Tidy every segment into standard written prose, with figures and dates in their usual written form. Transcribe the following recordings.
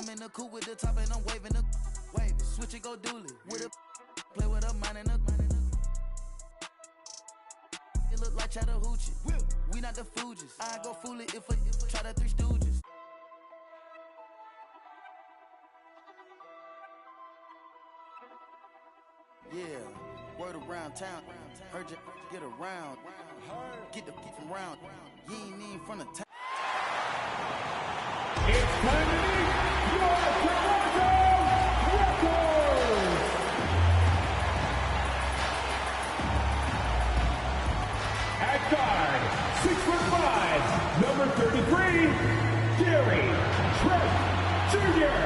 I'm in the coupe with the top and I'm waving the waving. Switch it, go dually. With a play with a mine and a. It look like Chattahoochee. We not the Fugees. I go fool it if I try the Three Stooges. Yeah, word around town. Heard you get around. Get the from around. You ain't in front of town. It's time to meet your Toronto Raptors! At guard, 6'5", number 33, Gary Trent Jr.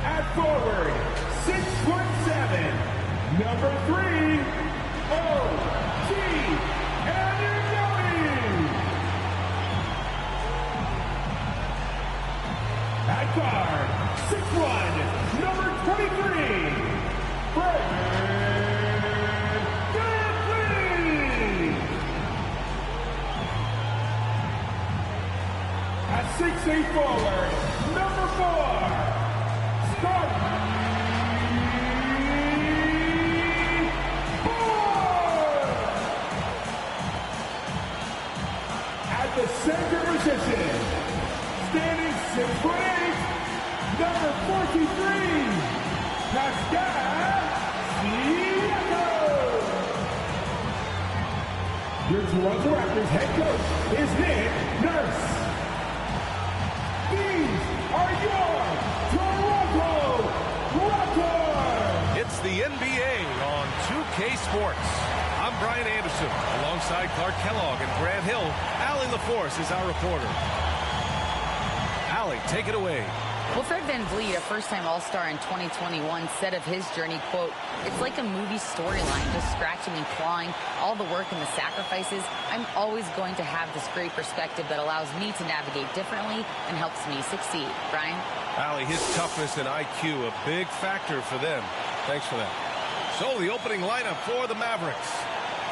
At forward, 6'7", number 3, O.G. At guard, 6'1", number 23, Fred VanVleet. At 6'8" forward, number 4, Scotty Boyd. At the center position, standing 6'8", number 43, Pascal Siakam. Your Toronto Raptors head coach is Nick Nurse. These are your Toronto Raptors. It's the NBA on 2K Sports. I'm Brian Anderson, alongside Clark Kellogg and Grant Hill. Allie LaForce is our reporter. Allie, take it away. Well, Fred VanVleet, a first-time All-Star in 2021, said of his journey, quote, "It's like a movie storyline, just scratching and clawing, all the work and the sacrifices. I'm always going to have this great perspective that allows me to navigate differently and helps me succeed." Brian? Allie, his toughness and IQ, a big factor for them. Thanks for that. So, the opening lineup for the Mavericks.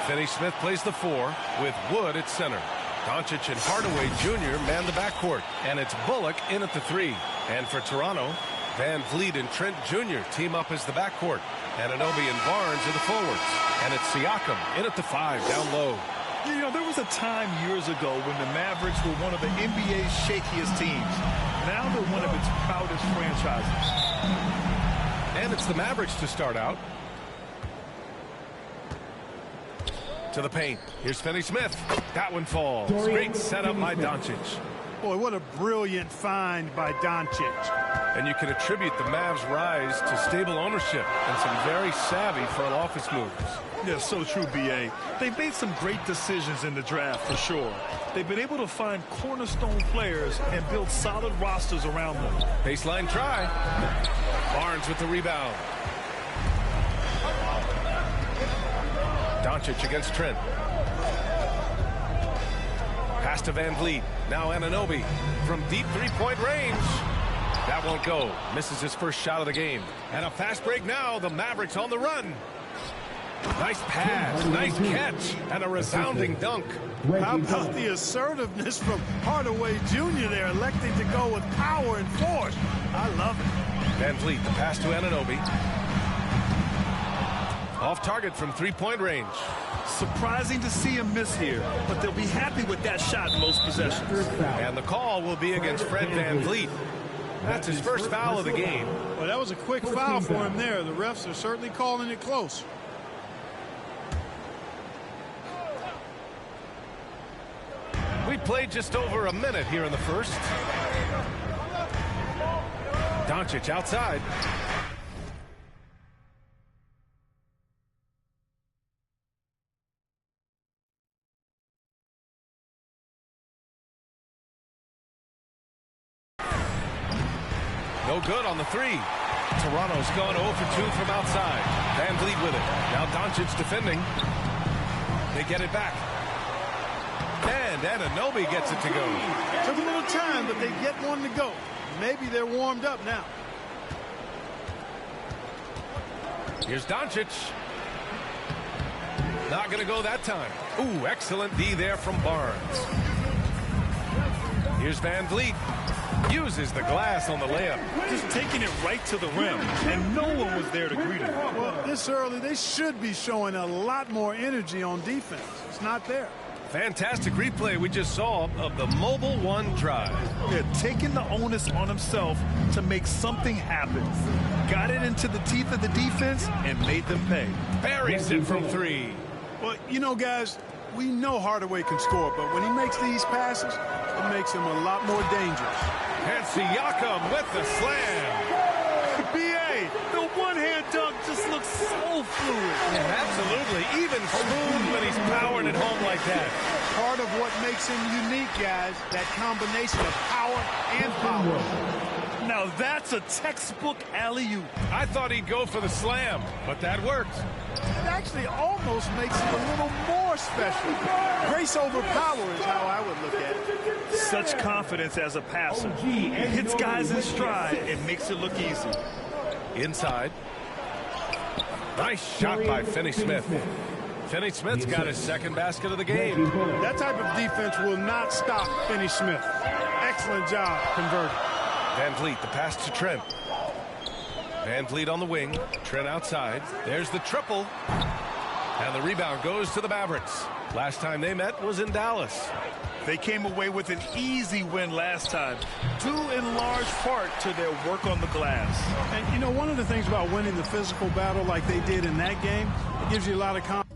Finney Smith plays the 4 with Wood at center. Doncic and Hardaway Jr. man the backcourt, and it's Bullock in at the 3. And for Toronto, VanVleet and Trent Jr. team up as the backcourt, and Anunoby and Barnes are the forwards. And it's Siakam in at the 5 down low. You know, there was a time years ago when the Mavericks were one of the NBA's shakiest teams. Now they're one of its proudest franchises. And it's the Mavericks to start out. To the paint. Here's Finney Smith. That one falls. Great setup by Doncic. Boy, what a brilliant find by Doncic. And you can attribute the Mavs' rise to stable ownership and some very savvy front office moves. Yeah, so true, B.A. They've made some great decisions in the draft, for sure. They've been able to find cornerstone players and build solid rosters around them. Baseline try. Barnes with the rebound. Doncic against Trent. Pass to VanVleet. Now Anunoby from deep three-point range. That won't go. Misses his first shot of the game. And a fast break now. The Mavericks on the run. Nice pass, nice catch, and a resounding dunk. How about the assertiveness from Hardaway Jr. there, electing to go with power and force. I love it. VanVleet, the pass to Anunoby. Off target from three-point range. Surprising to see him miss here, but they'll be happy with that shot in most possessions. And the call will be against Fred VanVleet. That's his first foul of the game. Well, that was a quick foul for him there. The refs are certainly calling it close. We played just over a minute here in the first. Doncic outside. No good on the 3. Toronto's gone 0 for 2 from outside. VanVleet with it. Now Doncic defending. They get it back. And Anunoby gets it to go. Took a little time, but they get one to go. Maybe they're warmed up now. Here's Doncic. Not going to go that time. Ooh, excellent D there from Barnes. Here's Van Vliet. Uses the glass on the layup. Just taking it right to the rim, and no one was there to greet him. Well, this early, they should be showing a lot more energy on defense. It's not there. Fantastic replay we just saw of the Mobile One drive. Yeah, taking the onus on himself to make something happen. Got it into the teeth of the defense and made them pay. Buries it from three. Well, you know, guys, we know Hardaway can score, but when he makes these passes, it makes him a lot more dangerous. And Siakam with the slam. B.A., the one-hand dunk just looks so fluid. Yeah, absolutely. Even smooth when he's powering it home like that. Part of what makes him unique, guys, that combination of power and power. Now that's a textbook alley-oop. I thought he'd go for the slam, but that worked. It actually almost makes it a little more special. Grace over power is how I would look at it. Such confidence as a passer. He hits guys in stride and makes it look easy. Inside. Nice shot by Finney-Smith. Finney-Smith's got his second basket of the game. That type of defense will not stop Finney-Smith. Excellent job converting. Van Vliet, the pass to Trent. Van Vliet on the wing. Trent outside. There's the triple. And the rebound goes to the Mavericks. Last time they met was in Dallas. They came away with an easy win last time, due in large part to their work on the glass. And, you know, one of the things about winning the physical battle like they did in that game, it gives you a lot of confidence.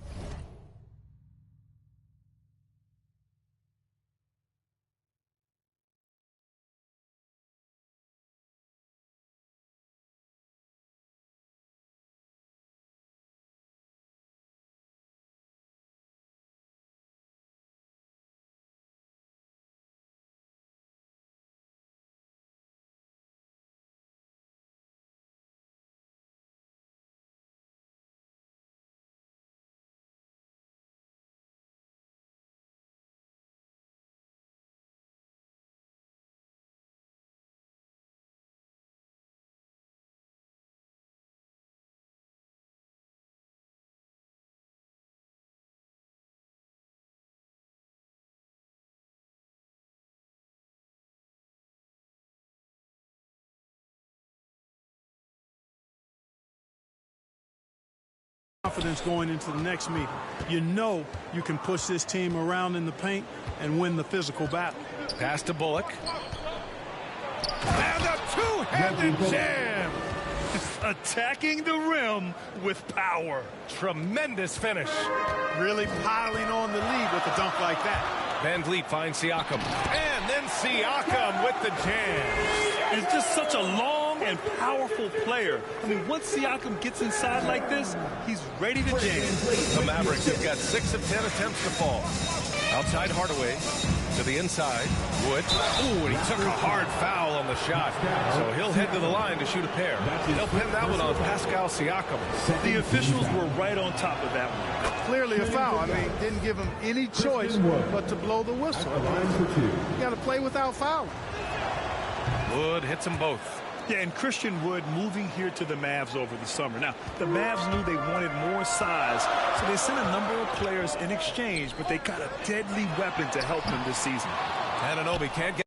Confidence going into the next meeting. You know you can push this team around in the paint and win the physical battle. Pass to Bullock. And a two-handed jam. Attacking the rim with power. Tremendous finish. Really piling on the lead with a dunk like that. Van Vliet finds Siakam. And then Siakam with the jam. It's just such a long and powerful player. I mean, once Siakam gets inside like this, he's ready to jam. The Mavericks have got 6 of 10 attempts to fall. Outside Hardaway to the inside. Wood. Ooh, and he took a hard foul on the shot. So he'll head to the line to shoot a pair. They'll pin that one on Pascal Siakam. The officials were right on top of that one. Clearly a foul. I mean, didn't give him any choice but to blow the whistle. You got to play without fouling. Wood hits them both. Yeah, and Christian Wood moving here to the Mavs over the summer. Now, the Mavs knew they wanted more size, so they sent a number of players in exchange, but they got a deadly weapon to help them this season. Anunoby can't get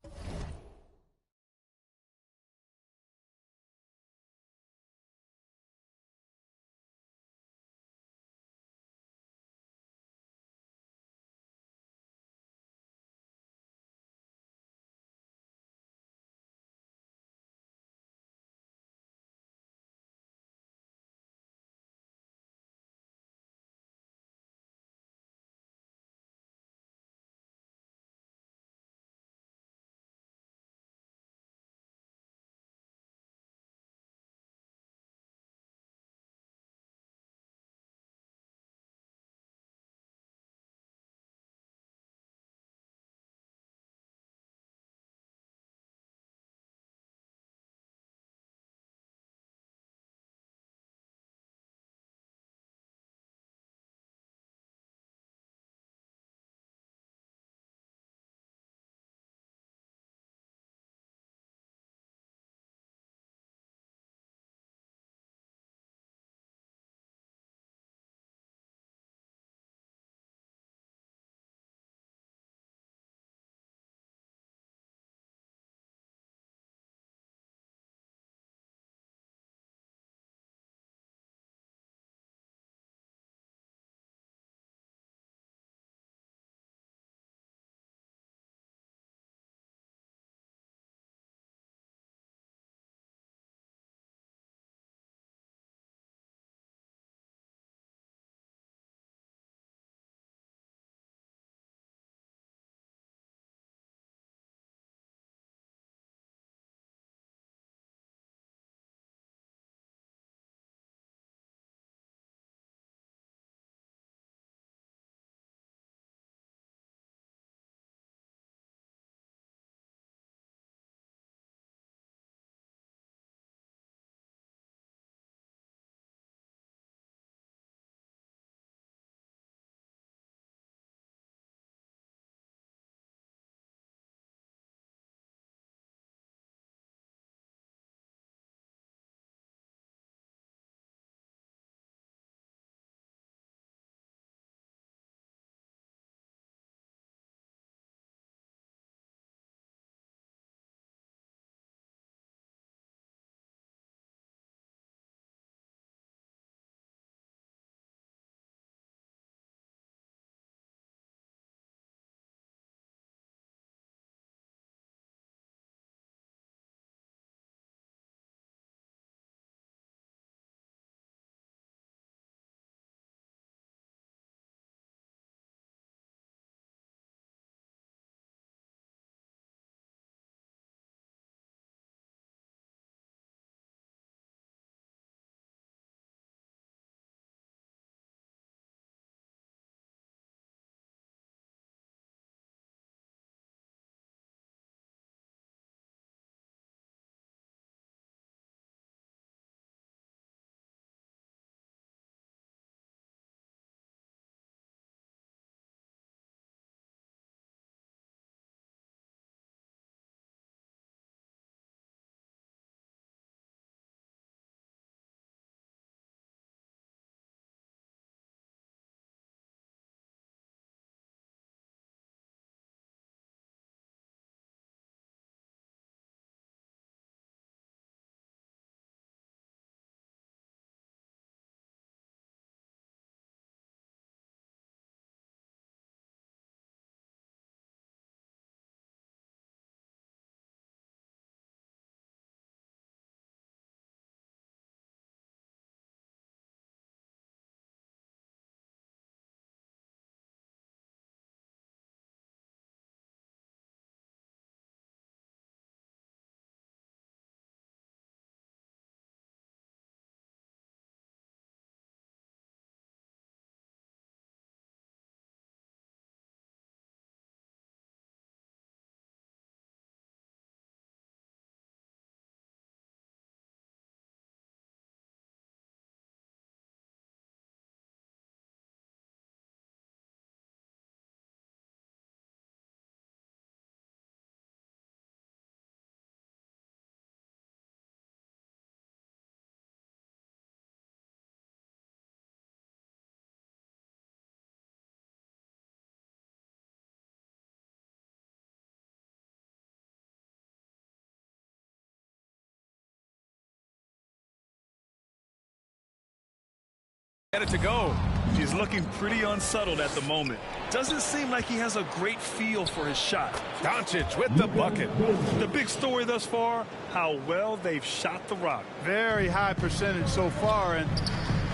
Get it to go. He's looking pretty unsettled at the moment. Doesn't seem like he has a great feel for his shot. Doncic with the bucket. The big story thus far, how well they've shot the rock. Very high percentage so far, and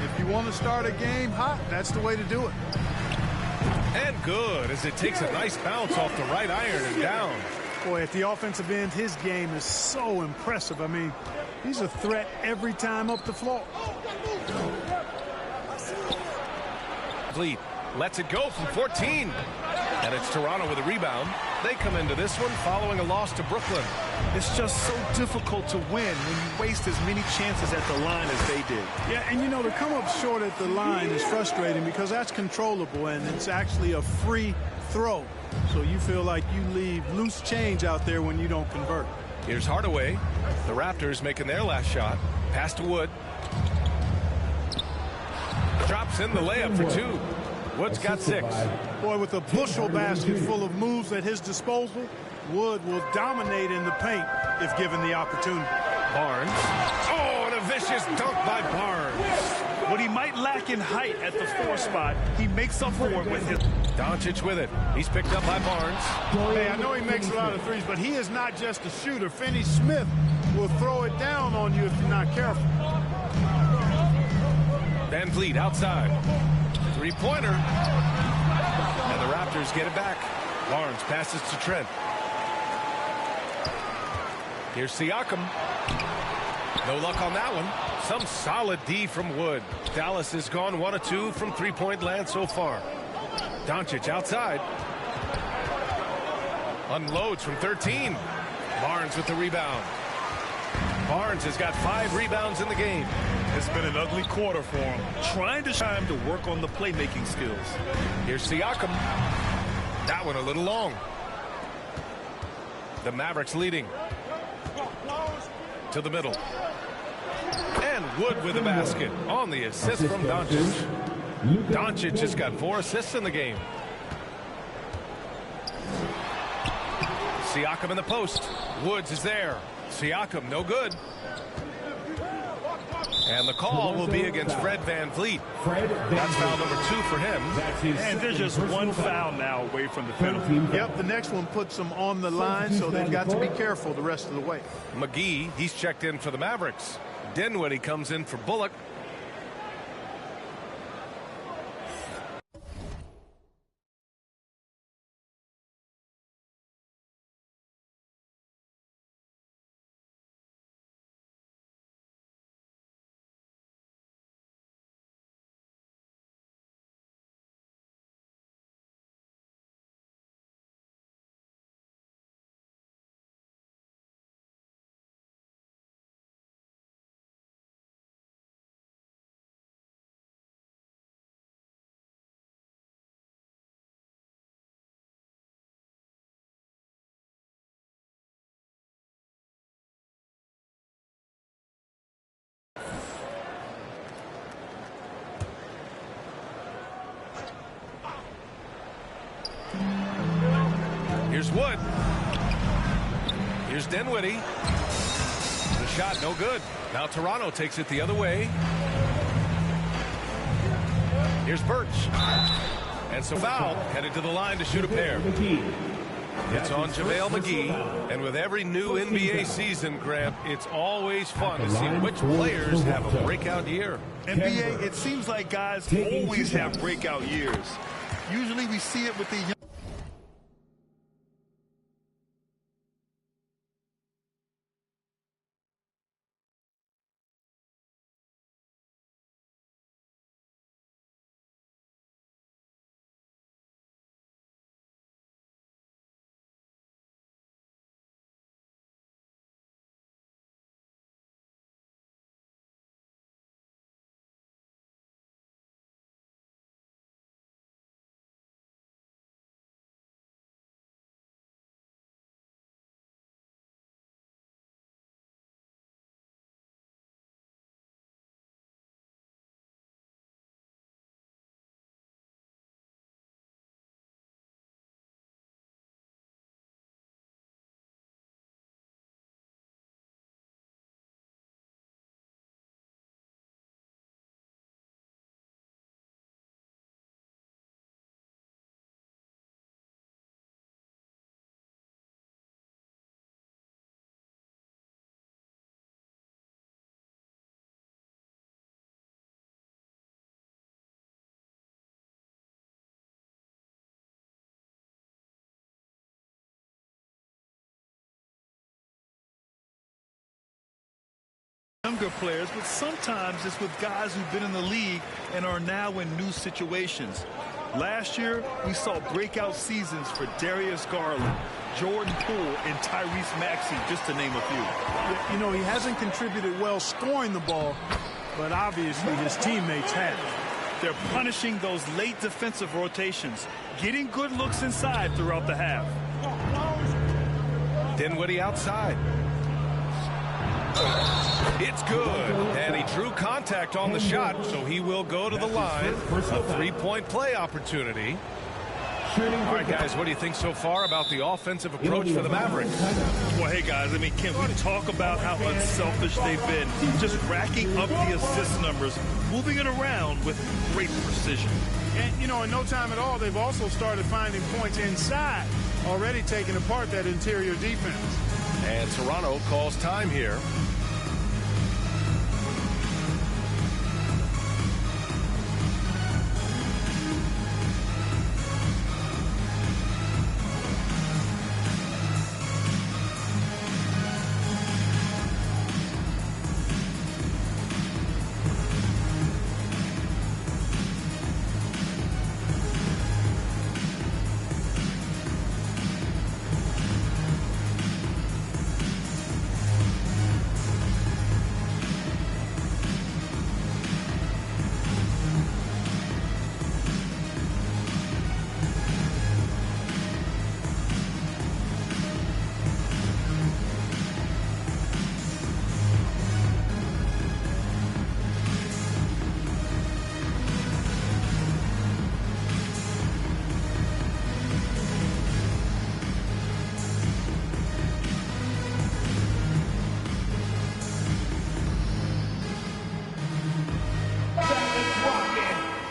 if you want to start a game hot, that's the way to do it. And good, as it takes a nice bounce off the right iron and down. Boy, at the offensive end, his game is so impressive. I mean, he's a threat every time up the floor. Lead lets it go from 14. And it's Toronto with a rebound. They come into this one following a loss to Brooklyn. It's just so difficult to win when you waste as many chances at the line as they did. Yeah, and you know, to come up short at the line is frustrating because that's controllable and it's actually a free throw. So you feel like you leave loose change out there when you don't convert. Here's Hardaway. The Raptors making their last shot. Pass to Wood. Drops in the layup for two. Wood's got 6. Boy, with a bushel basket full of moves at his disposal, Wood will dominate in the paint if given the opportunity. Barnes. Oh, and a vicious dunk by Barnes. What he might lack in height at the 4 spot, he makes up for it with his... Doncic with it. He's picked up by Barnes. Hey, I know he makes a lot of threes, but he is not just a shooter. Finney Smith will throw it down on you if you're not careful. Van Vliet outside. Three-pointer. And the Raptors get it back. Barnes passes to Trent. Here's Siakam. No luck on that one. Some solid D from Wood. Dallas has gone 1 of 2 from three-point land so far. Doncic outside. Unloads from 13. Barnes with the rebound. Barnes has got 5 rebounds in the game. It's been an ugly quarter for him. Trying to work on the playmaking skills. Here's Siakam. That one a little long. The Mavericks leading. To the middle. And Wood with the basket on the assist from Doncic. Doncic has got 4 assists in the game. Siakam in the post. Woods is there. Siakam no good. And the call will be against Fred Van Vliet. That's foul number 2 for him. And they're just 1 foul now away from the penalty. Yep, the next one puts them on the line, so they've got to be careful the rest of the way. McGee, he's checked in for the Mavericks. Dinwiddie comes in for Bullock. Here's Wood. Here's Dinwiddie. The shot no good. Now Toronto takes it the other way. Here's Birch. And so foul, headed to the line to shoot a pair. It's on JaVale McGee. And with every new NBA season, Grant, it's always fun to see which players have a breakout year. NBA, it seems like guys always have breakout years. Usually we see it with the young Younger players, but sometimes it's with guys who've been in the league and are now in new situations. Last year, we saw breakout seasons for Darius Garland, Jordan Poole, and Tyrese Maxey, just to name a few. You know, he hasn't contributed well scoring the ball, but obviously his teammates have. They're punishing those late defensive rotations, getting good looks inside throughout the half. Dinwiddie outside. It's good, and he drew contact on the shot, so he will go to the line. A three-point play opportunity. All right, guys, what do you think so far about the offensive approach for the Mavericks? Well, hey, guys, I mean, can we talk about how unselfish they've been? Just racking up the assist numbers, moving it around with great precision. And, you know, in no time at all, they've also started finding points inside, already taking apart that interior defense. And Toronto calls time here.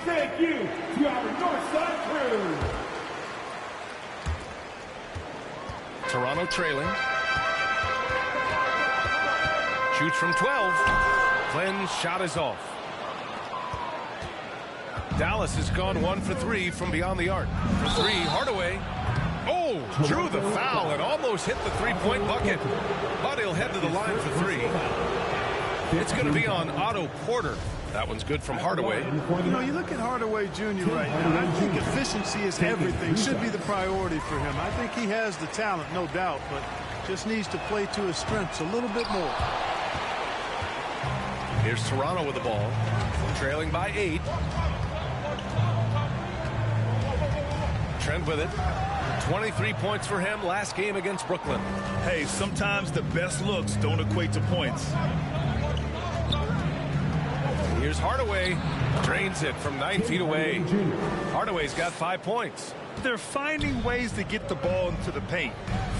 Thank you to our Northside crew. Toronto trailing. Shoots from 12. Flynn's shot is off. Dallas has gone 1 for 3 from beyond the arc. For 3, Hardaway. Oh, drew the foul and almost hit the three-point bucket. But he'll head to the line for 3. It's going to be on Otto Porter. That one's good from Hardaway. You know, you look at Hardaway Jr. right now, I think efficiency is everything, should be the priority for him. I think he has the talent, no doubt, but just needs to play to his strengths a little bit more. Here's Toronto with the ball, trailing by 8. Trent with it. 23 points for him last game against Brooklyn. Hey, sometimes the best looks don't equate to points. Here's Hardaway. Drains it from 9 feet away. Hardaway's got 5 points. They're finding ways to get the ball into the paint.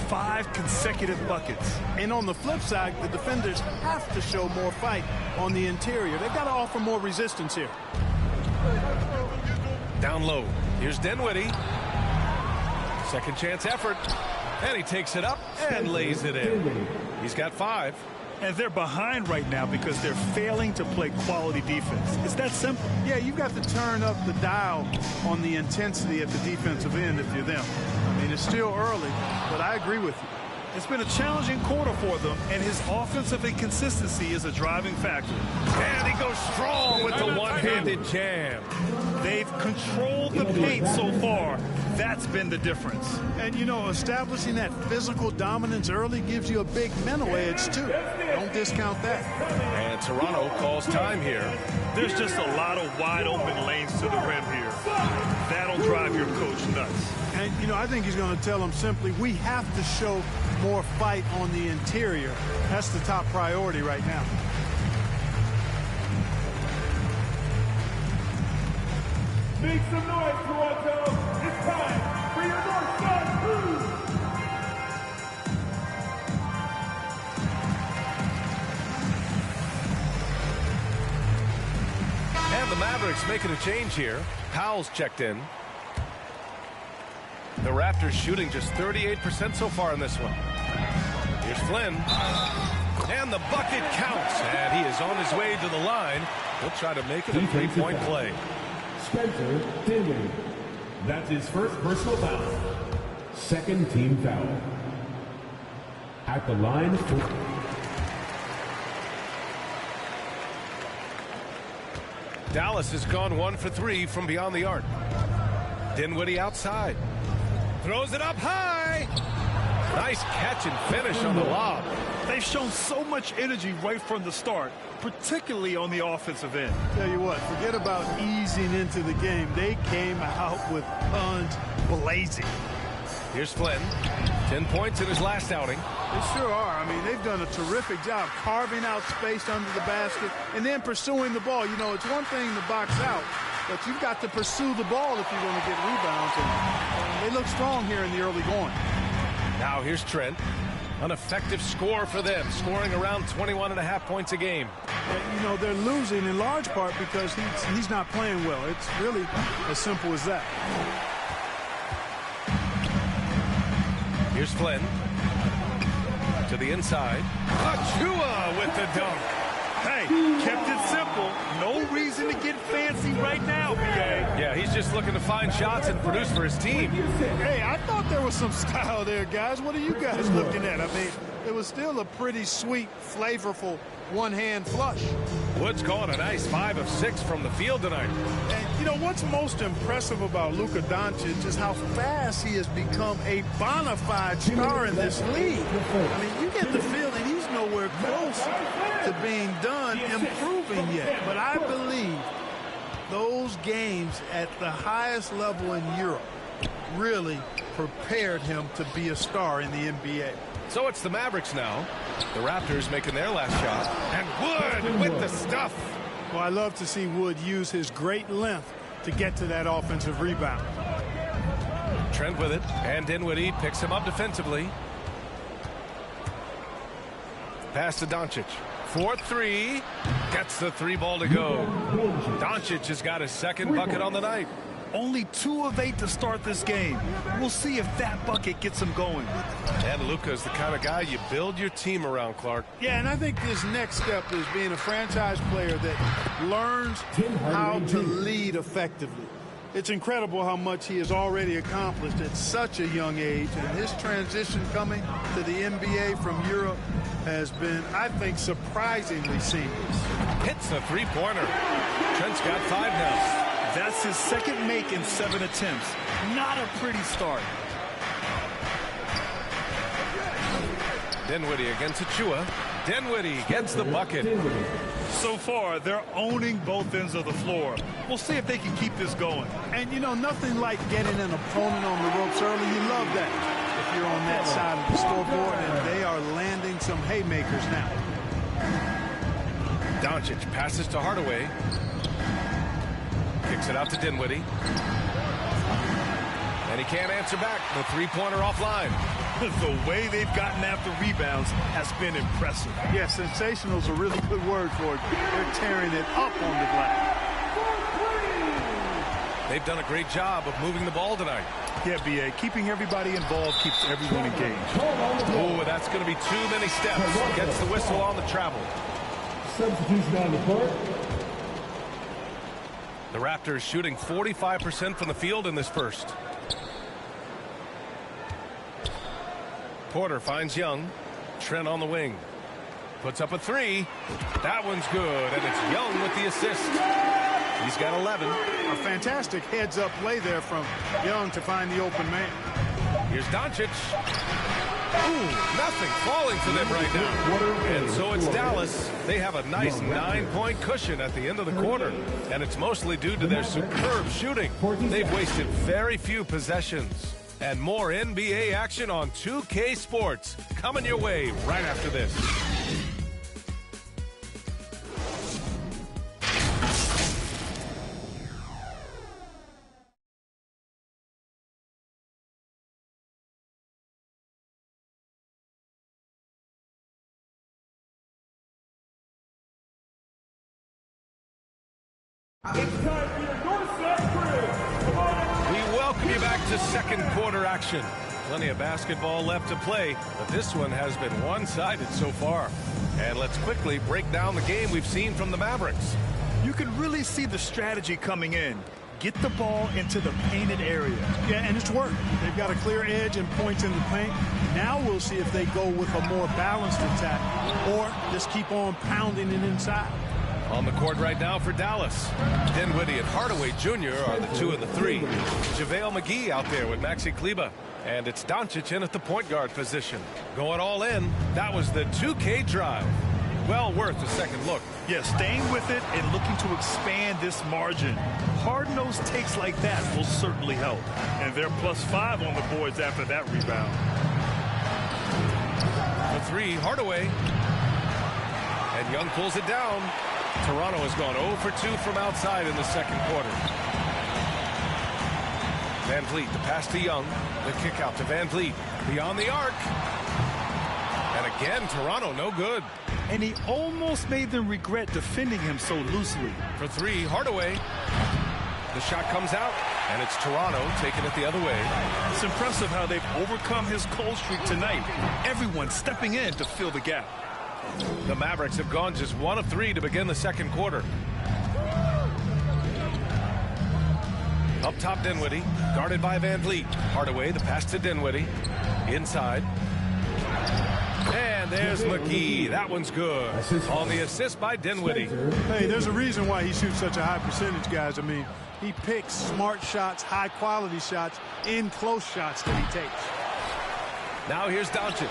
5 consecutive buckets. And on the flip side, the defenders have to show more fight on the interior. They've got to offer more resistance here. Down low. Here's Dinwiddie. Second chance effort. And he takes it up and lays it in. He's got 5. And they're behind right now because they're failing to play quality defense. It's that simple. Yeah, you've got to turn up the dial on the intensity at the defensive end if you're them. I mean, it's still early, but I agree with you. It's been a challenging quarter for them, and his offensive inconsistency is a driving factor. And he goes strong with the one-handed jam. They've controlled the paint so far. That's been the difference. And, you know, establishing that physical dominance early gives you a big mental edge, too. Don't discount that. And Toronto calls time here. There's just a lot of wide-open lanes to the rim here. That'll drive your coach nuts. And, you know, I think he's going to tell them simply, we have to show more fight on the interior. That's the top priority right now. Make some noise, Toronto. It's time for your Northside crew. And the Mavericks making a change here. Powell's checked in. The Raptors shooting just 38% so far in this one. Here's Flynn. And the bucket counts. And he is on his way to the line. He'll try to make it a three-point play. Spencer Dinwiddie. That's his first personal foul. Second team foul. At the line for... Dallas has gone 1 for 3 from beyond the arc. Dinwiddie outside. Throws it up high. Nice catch and finish on the lob. They've shown so much energy right from the start, particularly on the offensive end. Tell you what, forget about easing into the game. They came out with guns blazing. Here's Flynn. 10 points in his last outing. They sure are. I mean, they've done a terrific job carving out space under the basket and then pursuing the ball. You know, it's one thing to box out, but you've got to pursue the ball if you're going to get rebounds. And they look strong here in the early going. Now here's Trent. An effective score for them, scoring around 21.5 points a game. You know, they're losing in large part because he's not playing well. It's really as simple as that. Here's Flynn. To the inside. Achua with the dunk. Hey, kept it simple. No reason to get fancy right now, B.A. Yeah, he's just looking to find shots and produce for his team. Hey, I thought there was some style there, guys. What are you guys looking at? I mean, it was still a pretty sweet, flavorful one-hand flush. Wood's gone a nice 5 of 6 from the field tonight. And, you know, what's most impressive about Luka Doncic is how fast he has become a bona fide star in this league. I mean, you get the feeling he's nowhere close to being done improving yet. But I believe those games at the highest level in Europe really prepared him to be a star in the NBA. So it's the Mavericks now. The Raptors making their last shot. And Wood with the stuff. Well, I love to see Wood use his great length to get to that offensive rebound. Trent with it. And Dinwiddie picks him up defensively. Pass to Doncic. 4-3. Gets the 3-ball to go. Doncic has got his second bucket on the night. Only 2 of 8 to start this game. We'll see if that bucket gets him going. And Luka is the kind of guy you build your team around, Clark. Yeah, and I think his next step is being a franchise player that learns how to lead effectively. It's incredible how much he has already accomplished at such a young age, and his transition coming to the NBA from Europe has been, I think, surprisingly seamless. Hits a 3-pointer. Trent's got 5 now. That's his second make in 7 attempts. Not a pretty start. Dinwiddie against Achua. Dinwiddie gets the bucket. So far, they're owning both ends of the floor. We'll see if they can keep this going. And, you know, nothing like getting an opponent on the ropes early. You love that if you're on that side of the scoreboard, and they are landing some haymakers now. Doncic passes to Hardaway. Kicks it out to Dinwiddie. And he can't answer back. The 3-pointer offline. The way they've gotten after rebounds has been impressive. Yeah, sensational is a really good word for it. They're tearing it up on the glass. They've done a great job of moving the ball tonight. Yeah, B.A. Keeping everybody involved keeps everyone engaged. Oh, that's going to be too many steps. Gets the whistle on the travel. Substitution on the court. The Raptors shooting 45% from the field in this first. Porter finds Young. Trent on the wing. Puts up a 3. That one's good, and it's Young with the assist. He's got 11. A fantastic heads-up play there from Young to find the open man. Here's Doncic. Ooh, nothing falling to them right now. And so it's Dallas. They have a nice 9-point cushion at the end of the quarter. And it's mostly due to their superb shooting. They've wasted very few possessions. And more NBA action on 2K Sports coming your way right after this. It's time for your doorstep quiz. We welcome you back to second quarter action. Plenty of basketball left to play, but this one has been one-sided so far. And let's quickly break down the game we've seen from the Mavericks. You can really see the strategy coming in. Get the ball into the painted area. Yeah, and it's worked. They've got a clear edge and points in the paint. Now we'll see if they go with a more balanced attack or just keep on pounding it inside. On the court right now for Dallas. Dinwiddie and Hardaway Jr. are the 2 and the 3. JaVale McGee out there with Maxi Kleber. And it's Doncic in at the point guard position. Going all in. That was the 2K drive. Well worth a second look. Yeah, staying with it and looking to expand this margin. Hard-nosed takes like that will certainly help. And they're +5 on the boards after that rebound. The 3, Hardaway. And Young pulls it down. Toronto has gone 0 for 2 from outside in the second quarter. Van Vliet, the pass to Young. The kick out to Van Vliet. Beyond the arc. And again, Toronto no good. And he almost made them regret defending him so loosely. For 3, Hardaway. The shot comes out, and it's Toronto taking it the other way. It's impressive how they've overcome his cold streak tonight. Everyone stepping in to fill the gap. The Mavericks have gone just 1 of 3 to begin the second quarter. Up top, Dinwiddie, guarded by Van Vliet. Hardaway, the pass to Dinwiddie. Inside. And there's McGee. That one's good. On the assist by Dinwiddie. Hey, there's a reason why he shoots such a high percentage, guys. I mean, he picks smart shots, high-quality shots, in close shots that he takes. Now here's Doncic.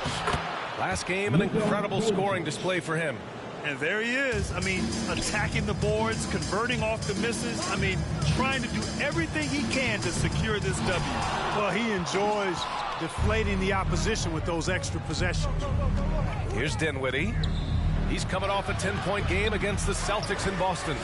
Last game, an incredible scoring display for him. And there he is. I mean, attacking the boards, converting off the misses. I mean, trying to do everything he can to secure this W. Well, he enjoys deflating the opposition with those extra possessions. Here's Dinwiddie. He's coming off a 10-point game against the Celtics in Boston.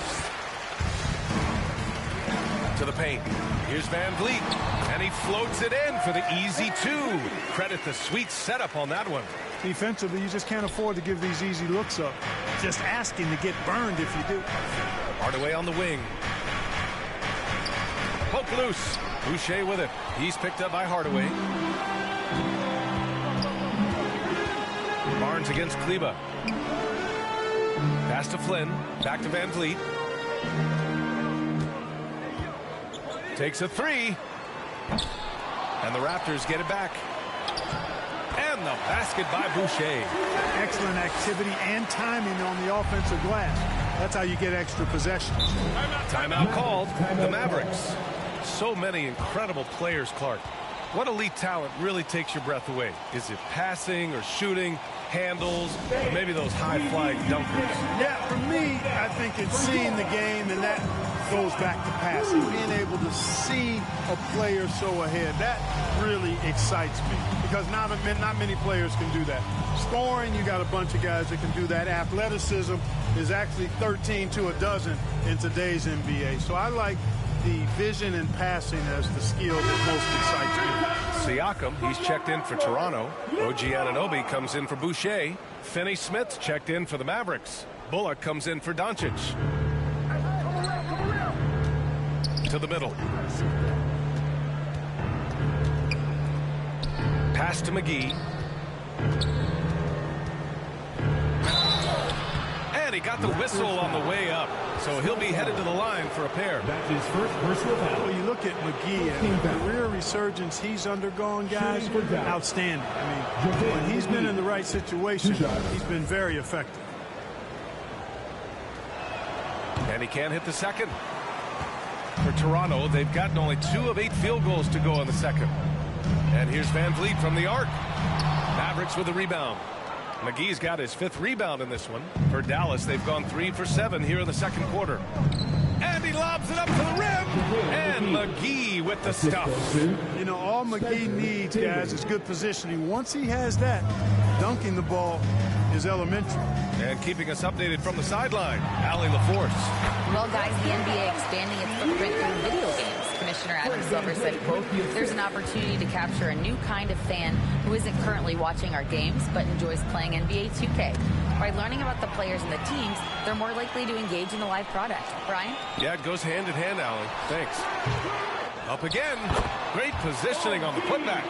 To the paint. Here's Van Vliet. And he floats it in for the easy 2. Credit the sweet setup on that one. Defensively, you just can't afford to give these easy looks up. Just asking to get burned if you do. Hardaway on the wing. Poke loose. Boucher with it. He's picked up by Hardaway. Barnes against Kleber. Pass to Flynn. Back to Van Vliet. Takes a 3. And the Raptors get it back. And the basket by Boucher. Excellent activity and timing on the offensive glass. That's how you get extra possessions. Timeout called. The Mavericks. So many incredible players, Clark. What elite talent really takes your breath away? Is it passing or shooting, handles, or maybe those high-flying dunkers? Yeah, for me, I think it's seeing the game, and that goes back to passing. Being able to see a player so ahead, that really excites me because not many players can do that. Scoring, you got a bunch of guys that can do that. Athleticism is actually 13 to a dozen in today's NBA. So I like the vision and passing as the skill that most excites me. Siakam, he's checked in for Toronto. OG Anunoby comes in for Boucher. Finney Smith checked in for the Mavericks. Bullock comes in for Doncic. To the middle. Pass to McGee. And he got the whistle on the way up. So he'll be headed to the line for a pair. That's his first personal foul. Well, you look at McGee and the career resurgence he's undergone, guys, outstanding. I mean, when he's been in the right situation, he's been very effective. And he can't hit the second. For Toronto, they've gotten only 2 of 8 field goals to go in the second. And here's Van Vliet from the arc. Mavericks with the rebound. McGee's got his 5th rebound in this one. For Dallas, they've gone 3 for 7 here in the second quarter. And he lobs it up to the rim. And McGee with the stuff. You know, all McGee needs, guys, is good positioning. Once he has that, dunking the ball is elementary. And keeping us updated from the sideline, Allie LaForce. Well, guys, the NBA expanding its footprint through video games. Commissioner Adam Silver said, quote, "There's an opportunity to capture a new kind of fan who isn't currently watching our games but enjoys playing NBA 2K. By learning about the players and the teams, they're more likely to engage in the live product." Brian? Yeah, it goes hand in hand, Allie. Thanks. Up again. Great positioning on the putback.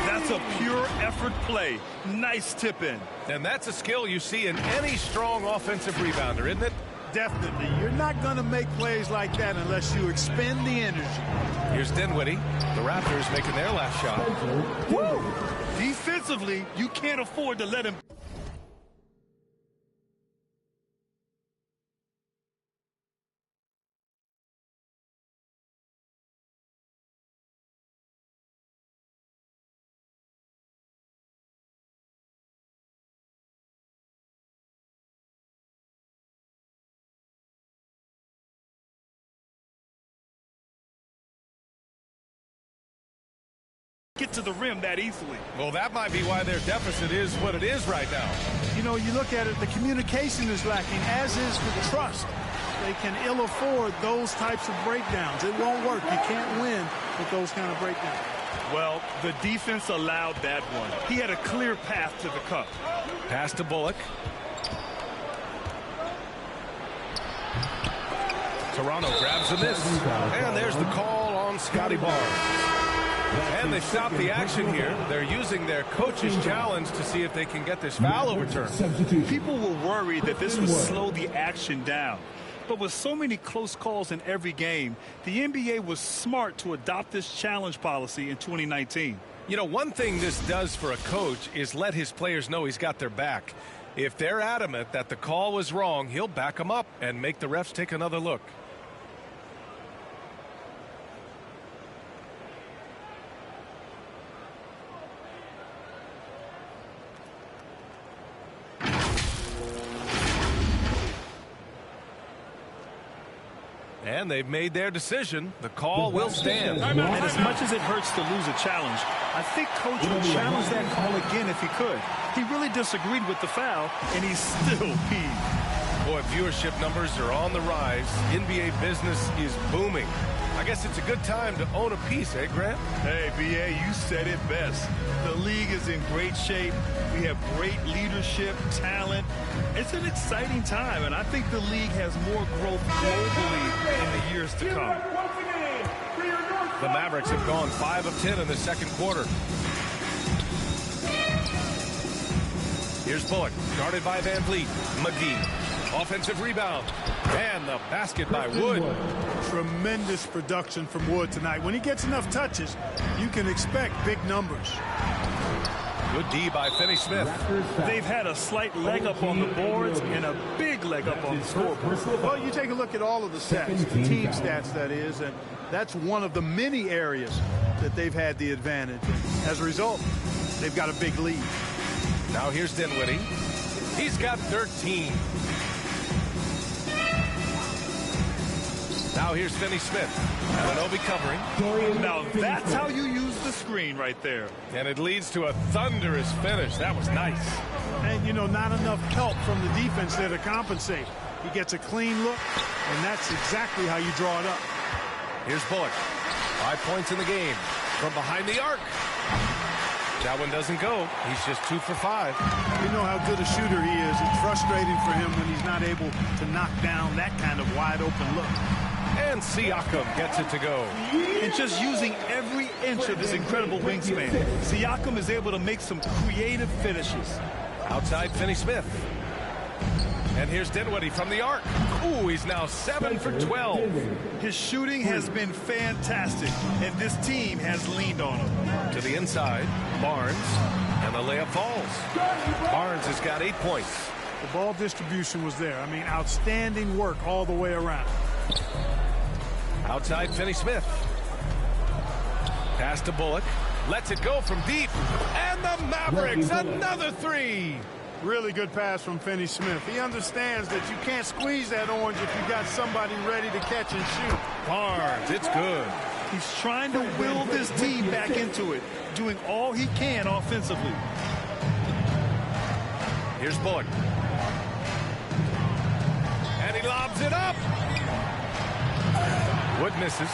That's a pure effort play. Nice tip in. And that's a skill you see in any strong offensive rebounder, isn't it? Definitely. You're not going to make plays like that unless you expend the energy. Here's Dinwiddie. The Raptors making their last shot. Woo! Defensively, you can't afford to let him get to the rim that easily. Well, that might be why their deficit is what it is right now. You know, you look at it, the communication is lacking, as is the trust. They can ill afford those types of breakdowns. It won't work. You can't win with those kind of breakdowns. Well, the defense allowed that one. He had a clear path to the cup. Pass to Bullock. Toronto grabs a miss. And there's the call on Scotty Barnes. And they stop the action here. They're using their coach's challenge to see if they can get this foul overturned. People were worried that this would slow the action down. But with so many close calls in every game, the NBA was smart to adopt this challenge policy in 2019. You know, one thing this does for a coach is let his players know he's got their back. If they're adamant that the call was wrong, he'll back them up and make the refs take another look. And they've made their decision. The call will stand. And as much as it hurts to lose a challenge, I think Coach would challenge that call again if he could. He really disagreed with the foul, and he's still peeved. Boy, viewership numbers are on the rise. NBA business is booming. I guess it's a good time to own a piece, eh, Grant? Hey, B.A., you said it best. The league is in great shape. We have great leadership, talent. It's an exciting time, and I think the league has more growth globally in the years to come. The Mavericks have gone 5 of 10 in the second quarter. Here's Bullock, guarded by Van Vliet. McGee, offensive rebound, and the basket by Wood. Tremendous production from Wood tonight. When he gets enough touches, you can expect big numbers. Good D by Finney-Smith. They've had a slight leg up on the boards and a big leg up on the scoreboard. Well, you take a look at all of the stats, the team stats, that is, and that's one of the many areas that they've had the advantage. As a result, they've got a big lead. Now here's Dinwiddie. He's got 13. Now here's Finney-Smith. Anunoby covering. Now that's how you use the screen right there. And it leads to a thunderous finish. That was nice. And, you know, not enough help from the defense there to compensate. He gets a clean look, and that's exactly how you draw it up. Here's Bullock. 5 points in the game. From behind the arc. That one doesn't go. He's just 2 for 5. You know how good a shooter he is. It's frustrating for him when he's not able to knock down that kind of wide-open look. And Siakam gets it to go. And just using every inch of his incredible wingspan, Siakam is able to make some creative finishes. Outside Finney-Smith. And here's Dinwiddie from the arc. Ooh, he's now 7 for 12. His shooting has been fantastic, and this team has leaned on him. To the inside, Barnes, and the layup falls. Barnes has got 8 points. The ball distribution was there. I mean, outstanding work all the way around. Outside Finney-Smith. Pass to Bullock. Lets it go from deep. And the Mavericks, another 3. Really good pass from Finney-Smith. He understands that you can't squeeze that orange if you got somebody ready to catch and shoot. Barnes, it's good. He's trying to will this team back into it, doing all he can offensively. Here's Bullock. And he lobs it up. Wood misses.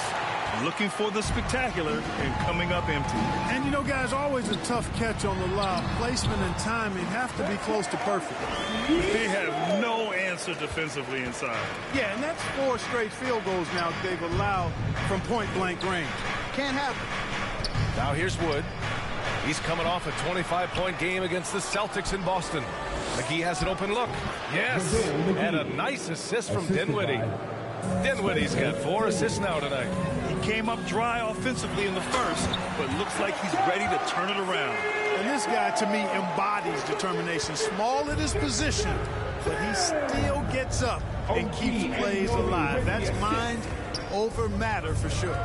Looking for the spectacular and coming up empty. And, you know, guys, always a tough catch on the lob. Placement and timing have to be close to perfect. They have no answer defensively inside. Yeah, and that's 4 straight field goals now they've allowed from point-blank range. Can't happen. Now here's Wood. He's coming off a 25-point game against the Celtics in Boston. McGee has an open look. Yes, and a nice assist from Dinwiddie. Dinwiddie's got 4 assists now tonight. He came up dry offensively in the first, but looks like he's ready to turn it around. And this guy, to me, embodies determination. Small at his position, but he still gets up and keeps plays alive. That's mind over matter for sure.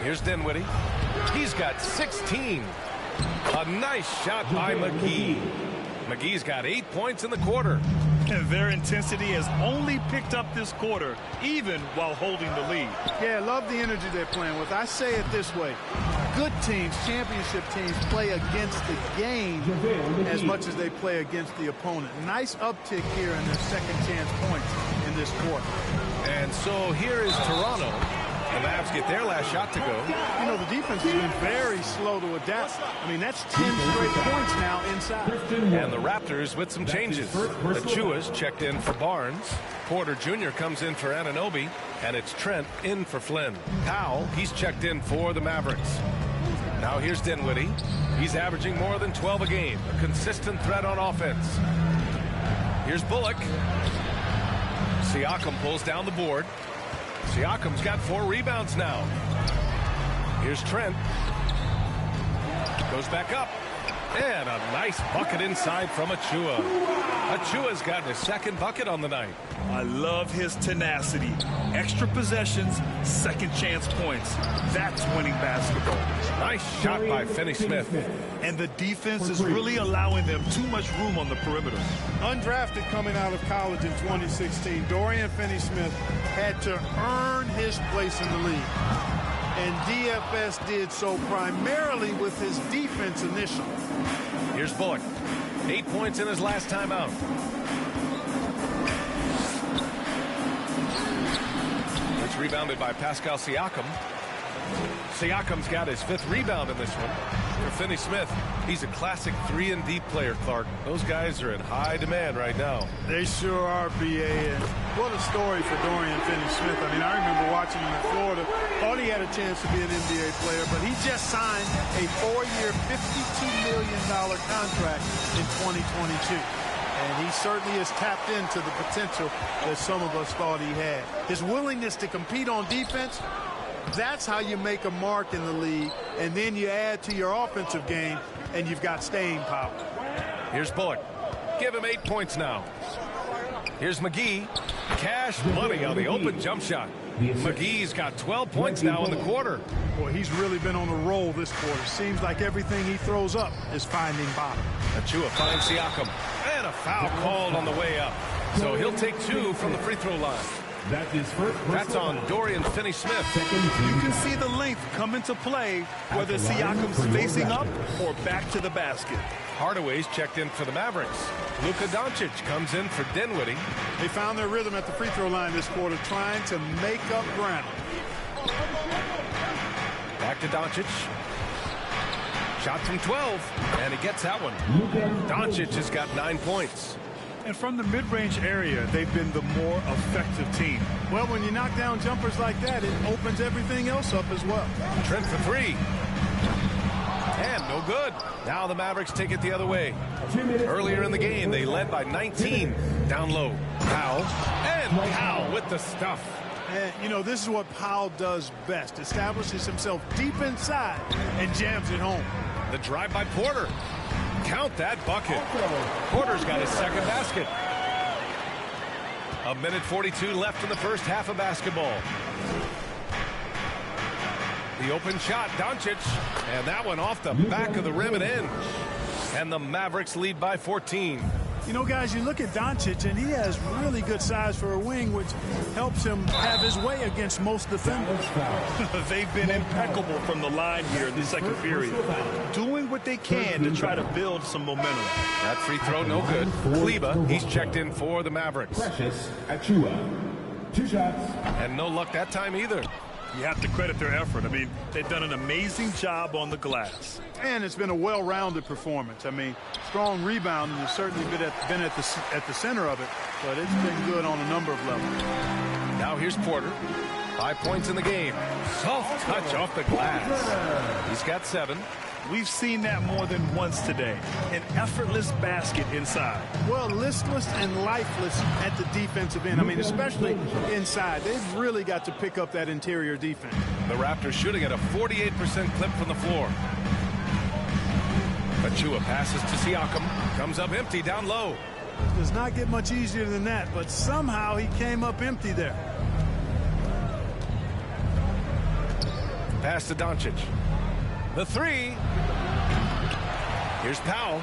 Here's Dinwiddie. He's got 16. A nice shot by McGee. McGee's got 8 points in the quarter. And their intensity has only picked up this quarter, even while holding the lead. Yeah, I love the energy they're playing with. I say it this way. Good teams, championship teams, play against the game as much as they play against the opponent. Nice uptick here in their second chance points in this quarter. And so here is Toronto. The Mavs get their last shot to go. You know, the defense has been very slow to adapt. I mean, that's 10 straight points now inside. And the Raptors with some changes. Achua's checked in for Barnes. Porter Jr. comes in for Anunoby. And it's Trent in for Flynn. Powell, he's checked in for the Mavericks. Now here's Dinwiddie. He's averaging more than 12 a game. A consistent threat on offense. Here's Bullock. Siakam pulls down the board. Siakam's got 4 rebounds now. Here's Trent. Goes back up. And a nice bucket inside from Achua. Achua's gotten his second bucket on the night. I love his tenacity. Extra possessions, second chance points. That's winning basketball. Nice shot by Finney-Smith. And the defense is really allowing them too much room on the perimeter. Undrafted coming out of college in 2016, Dorian Finney-Smith had to earn his place in the league. And DFS did so primarily with his defense initially. Here's Bullock. 8 points in his last time out. It's rebounded by Pascal Siakam. Siakam's got his 5th rebound in this one. For Finney-Smith, he's a classic 3-and-D player, Clark. Those guys are in high demand right now. They sure are, B.A. And what a story for Dorian Finney-Smith. I mean, I remember watching him in Florida. Thought he had a chance to be an NBA player, but he just signed a 4-year, $52 million contract in 2022. And he certainly has tapped into the potential that some of us thought he had. His willingness to compete on defense, that's how you make a mark in the league, and then you add to your offensive game, and you've got staying power. Here's Bullock. Give him 8 points now. Here's McGee. Cash money on the open jump shot. McGee's got 12 points now in the quarter. Boy, he's really been on a roll this quarter. Seems like everything he throws up is finding bottom. Achua finds Siakam. And a foul called on the way up. So he'll take 2 from the free throw line. That's on Dorian Finney-Smith. You can see the length come into play, whether Siakam's facing up or back to the basket. Hardaway's checked in for the Mavericks. Luka Doncic comes in for Dinwiddie. They found their rhythm at the free throw line this quarter, trying to make up ground. Back to Doncic. Shot from 12, and he gets that one. Doncic has got 9 points. And from the mid-range area, they've been the more effective team. Well, when you knock down jumpers like that, it opens everything else up as well. Trent for 3. And no good. Now the Mavericks take it the other way. Earlier in the game, they led by 19. Down low. Powell. And Powell with the stuff. And, you know, this is what Powell does best. Establishes himself deep inside and jams it home. The drive by Porter. Count that bucket. Porter's got his second basket. 1:42 left in the first half of basketball. The open shot, Doncic. And that one off the back of the rim and in. And the Mavericks lead by 14. You know, guys, you look at Doncic, and he has really good size for a wing, which helps him have his way against most defenders. They've been impeccable from the line here in the second period, doing what they can to try to build some momentum. That free throw, no good. Kleba, he's checked in for the Mavericks. Precious Achua. 2 shots. And no luck that time either. You have to credit their effort. I mean, they've done an amazing job on the glass. And it's been a well-rounded performance. I mean, strong rebounding has certainly been at the center of it, but it's been good on a number of levels. Now here's Porter. 5 points in the game. Soft touch off the glass. He's got 7. We've seen that more than once today. An effortless basket inside. Well, listless and lifeless at the defensive end. I mean, especially inside. They've really got to pick up that interior defense. The Raptors shooting at a 48% clip from the floor. Achua passes to Siakam. Comes up empty down low. Does not get much easier than that, but somehow he came up empty there. Pass to Doncic. The 3. Here's Powell.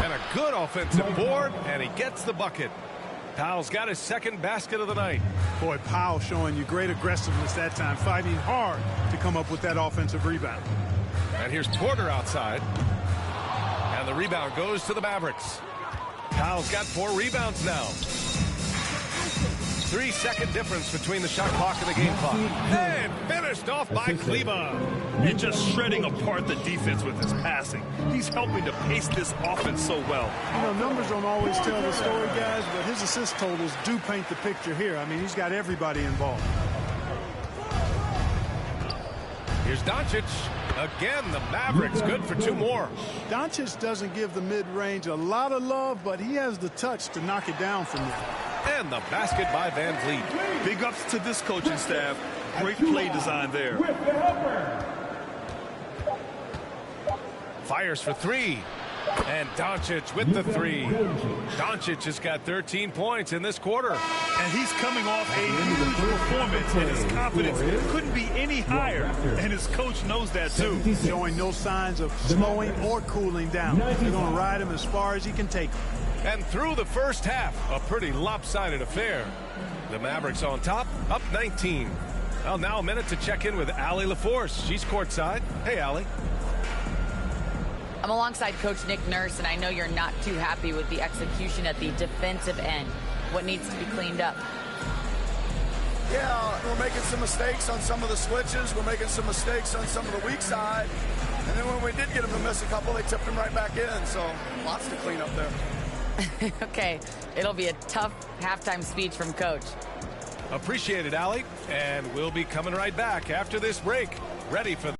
And a good offensive board, and he gets the bucket. Powell's got his second basket of the night. Boy, Powell showing you great aggressiveness that time, fighting hard to come up with that offensive rebound. And here's Porter outside. And the rebound goes to the Mavericks. Powell's got 4 rebounds now. 3-second difference between the shot clock and the game clock. And finished off by Kleba. And just shredding apart the defense with his passing. He's helping to pace this offense so well. You know, numbers don't always tell the story, guys, but his assist totals do paint the picture here. I mean, he's got everybody involved. Here's Doncic. Again, the Mavericks good for 2 more. Doncic doesn't give the mid-range a lot of love, but he has the touch to knock it down from there. And the basket by Van Vliet. Big ups to this coaching staff. Great play design there. Fires for 3. And Doncic with the 3. Doncic has got 13 points in this quarter. And he's coming off a huge performance, and his confidence couldn't be any higher. And his coach knows that, too. Showing no signs of slowing or cooling down. They're going to ride him as far as he can take him. And through the first half, a pretty lopsided affair. The Mavericks on top, up 19. Well, now a minute to check in with Allie LaForce. She's courtside. Hey, Allie. I'm alongside Coach Nick Nurse, and I know you're not too happy with the execution at the defensive end. What needs to be cleaned up? Yeah, we're making some mistakes on some of the switches. We're making some mistakes on some of the weak side. And then when we did get them to miss a couple, they tipped them right back in. So lots to clean up there. Okay, it'll be a tough halftime speech from Coach. Appreciate it, Allie. And we'll be coming right back after this break. Ready for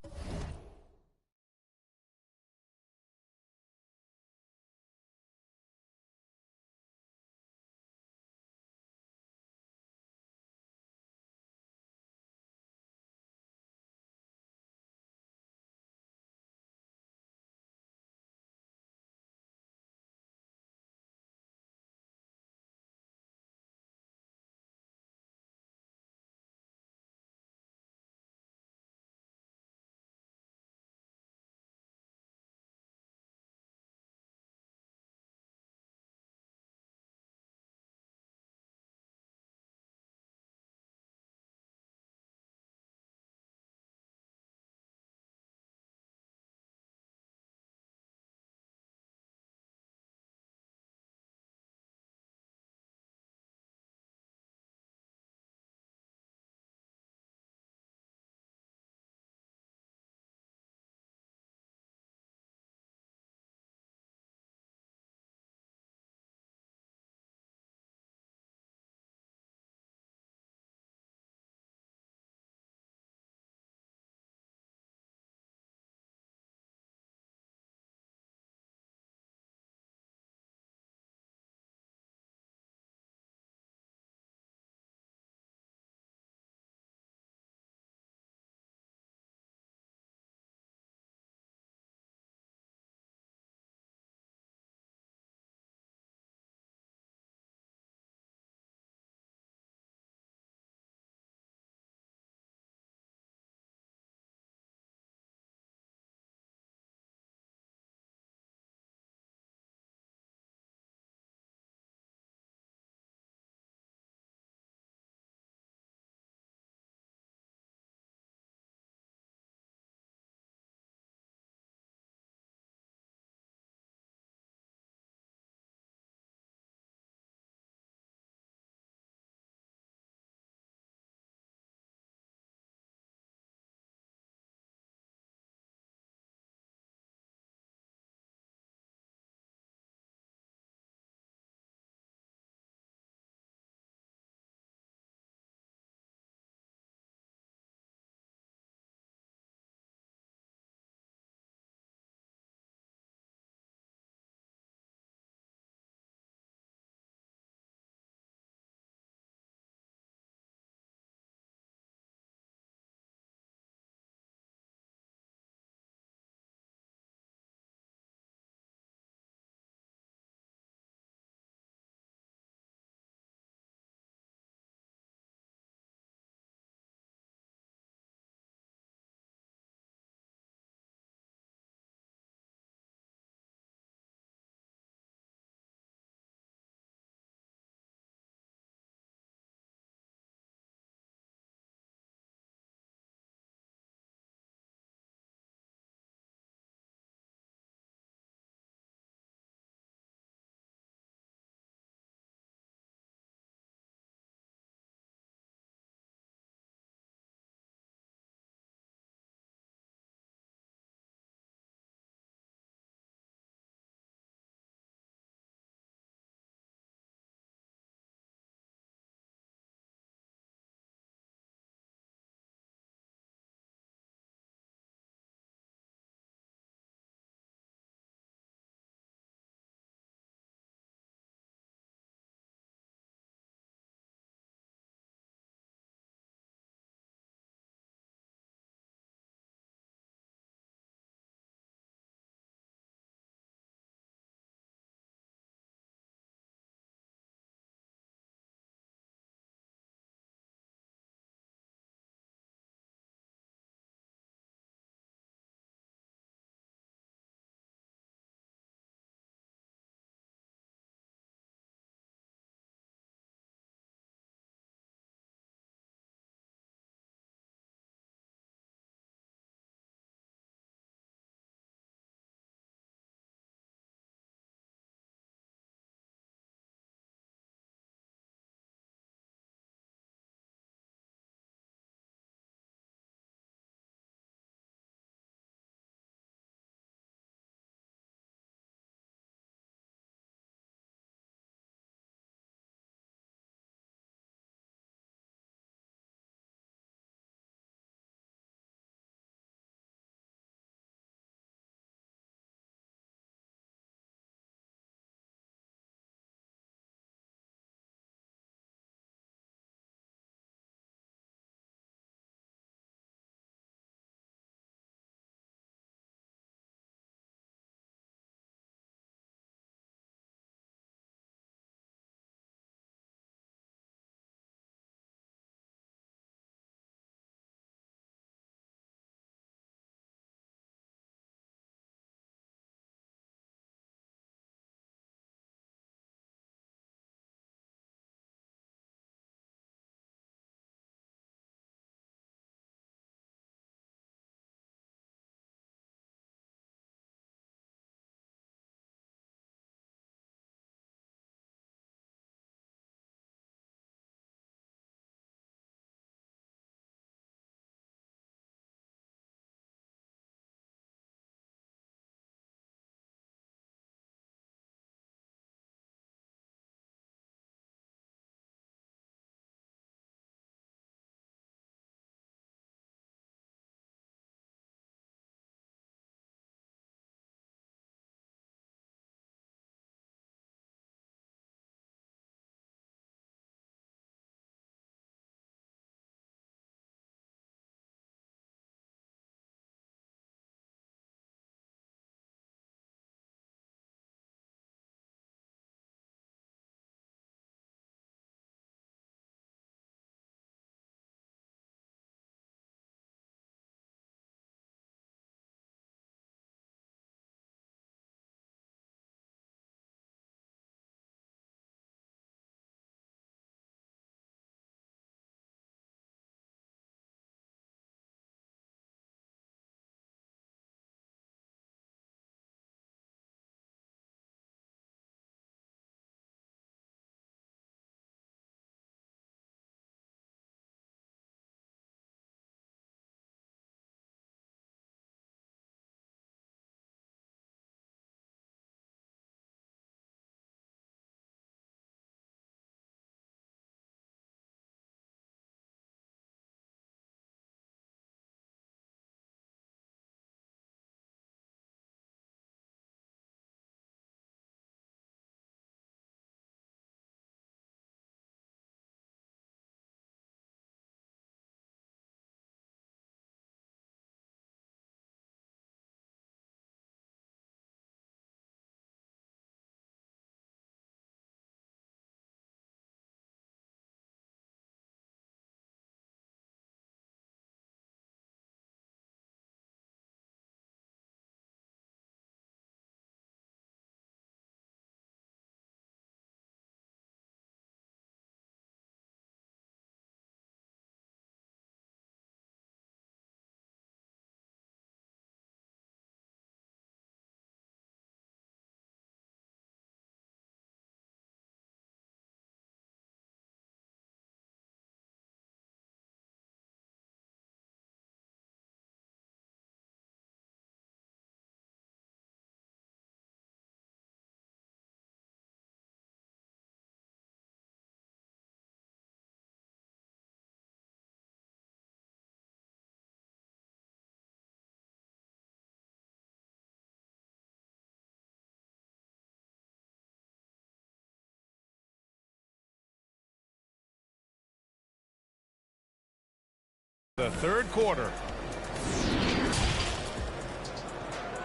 The third quarter.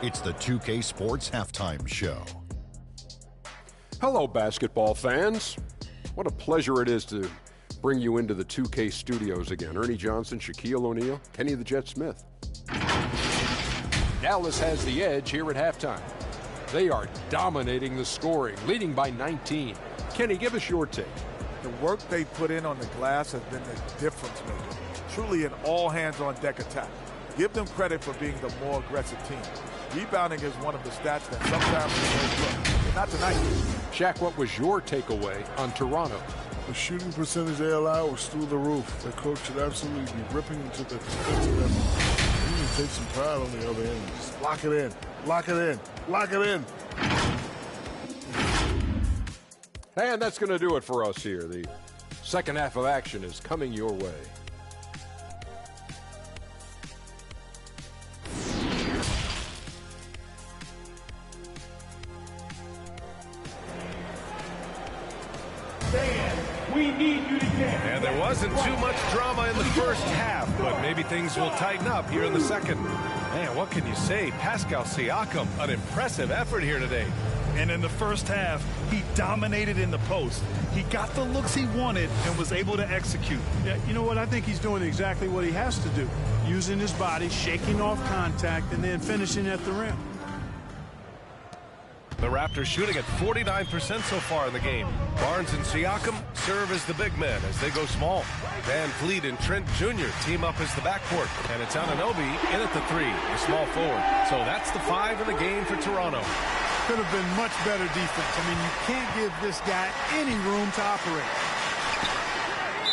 It's the 2K Sports Halftime Show. Hello, basketball fans. What a pleasure it is to bring you into the 2K studios again. Ernie Johnson, Shaquille O'Neal, Kenny the Jet Smith. Dallas has the edge here at halftime. They are dominating the scoring, leading by 19. Kenny, give us your take. The work they put in on the glass has been the difference maker. Truly an all-hands-on-deck attack. Give them credit for being the more aggressive team. Rebounding is one of the stats that sometimes we overlook. But not tonight. Shaq, what was your takeaway on Toronto? The shooting percentage they allowed was through the roof. Their coach should absolutely be ripping into the defensive end. You can take some pride on the other end. Just lock it in. Lock it in. Lock it in. And that's going to do it for us here. The second half of action is coming your way. We need you to get. And there wasn't too much drama in the first half, but maybe things will tighten up here in the second. Man, what can you say? Pascal Siakam, an impressive effort here today. And in the first half, he dominated in the post. He got the looks he wanted and was able to execute. Yeah, you know what? I think he's doing exactly what he has to do. Using his body, shaking off contact, and then finishing at the rim. The Raptors shooting at 49% so far in the game. Barnes and Siakam serve as the big men as they go small. Van Vliet and Trent Jr. team up as the backcourt. And it's Anunoby in at the 3, the small forward. So that's the 5 in the game for Toronto. Could have been much better defense. I mean, you can't give this guy any room to operate.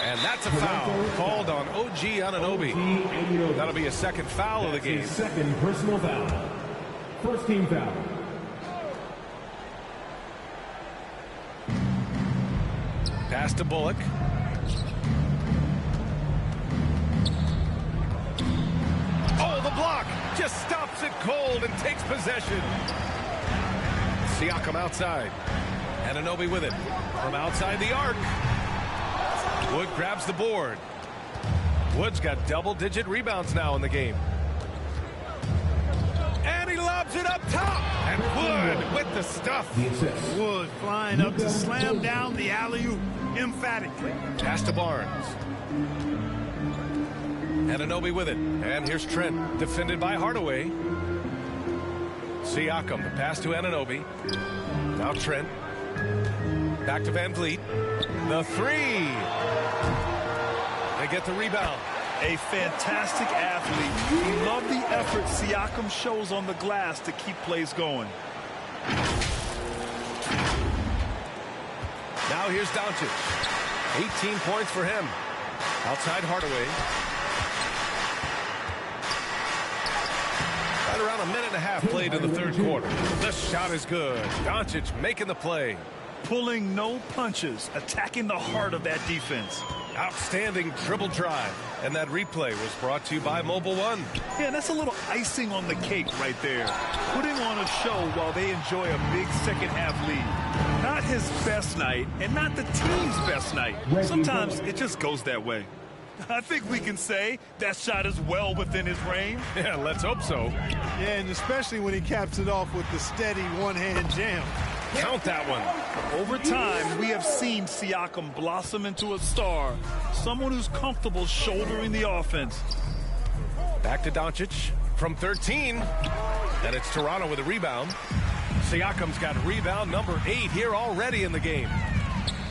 And that's a foul called on OG Anunoby. That'll be a second foul of the game. Second personal foul. First team foul. Pass to Bullock. Oh, the block just stops it cold and takes possession. Siakam outside. Anunoby with it from outside the arc. Wood grabs the board. Wood's got double-digit rebounds now in the game. And he lobs it up top. And Wood with the stuff. Wood flying up to slam down the alley-oop emphatically. Pass to Barnes. Anunoby with it. And here's Trent, defended by Hardaway. Siakam, the pass to Anunoby. Now Trent. Back to Van Vliet. The 3. They get the rebound. A fantastic athlete. We love the effort Siakam shows on the glass to keep plays going. Now here's Doncic. 18 points for him. Outside Hardaway. Right around a minute and a half played in the third quarter. The shot is good. Doncic making the play. Pulling no punches, attacking the heart of that defense. Outstanding dribble drive. And that replay was brought to you by Mobile One. Yeah, that's a little icing on the cake right there. Putting on a show while they enjoy a big second half lead. Not his best night and not the team's best night. Sometimes it just goes that way. I think we can say that shot is well within his range. Yeah, let's hope so. Yeah, and especially when he caps it off with the steady one-hand jam. Count that one. Over time, we have seen Siakam blossom into a star, someone who's comfortable shouldering the offense. Back to Doncic from 13. And it's Toronto with a rebound. Siakam's got rebound number 8 here already in the game.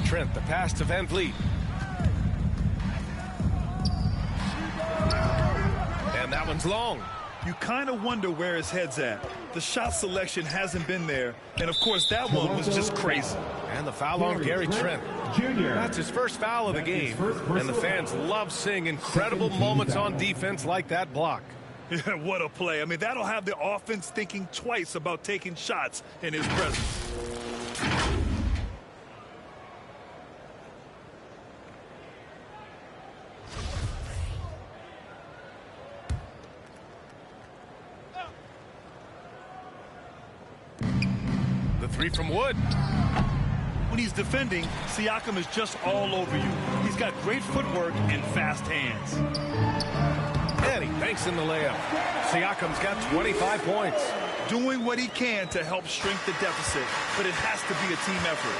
Trent, the pass to Van Vliet. And that one's long. You kind of wonder where his head's at. The shot selection hasn't been there. And, of course, that one was just crazy. And the foul on Gary Trent. That's his first foul of the game. And the fans love seeing incredible moments on defense like that block. Yeah, what a play. I mean, that'll have the offense thinking twice about taking shots in his presence. The 3 from Wood. When he's defending, Siakam is just all over you. He's got great footwork and fast hands. And he banks in the layup. Siakam's got 25 points. Doing what he can to help shrink the deficit, but it has to be a team effort.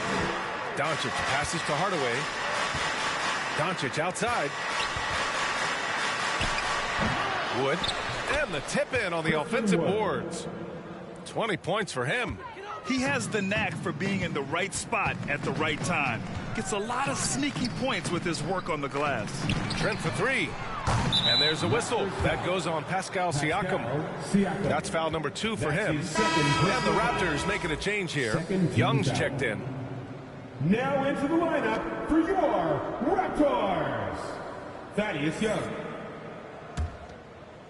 Doncic passes to Hardaway. Doncic outside. Wood. And the tip in on the offensive boards. 20 points for him. He has the knack for being in the right spot at the right time. Gets a lot of sneaky points with his work on the glass. Trent for three. And there's a whistle. That goes on Pascal Siakam. That's foul number 2 for him. And the Raptors making a change here. Young's checked in. Now into the lineup for your Raptors, Thaddeus Young.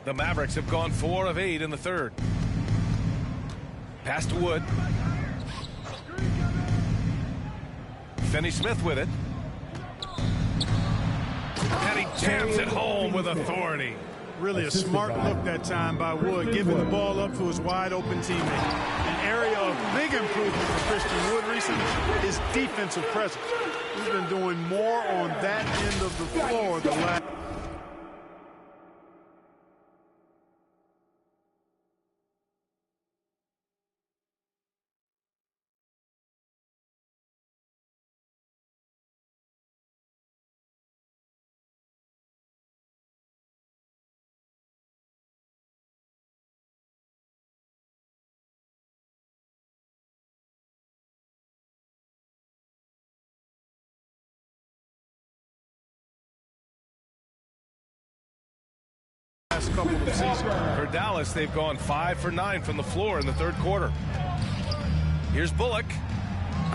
The Mavericks have gone 4 of 8 in the third. Pass to Wood. Finney-Smith with it. And he jams it home with authority. Really a smart look that time by Wood, giving the ball up to his wide-open teammate. An area of big improvement for Christian Wood recently is defensive presence. He's been doing more on that end of the floor the last. Couple of seasons. For Dallas, they've gone 5 for 9 from the floor in the third quarter. Here's Bullock.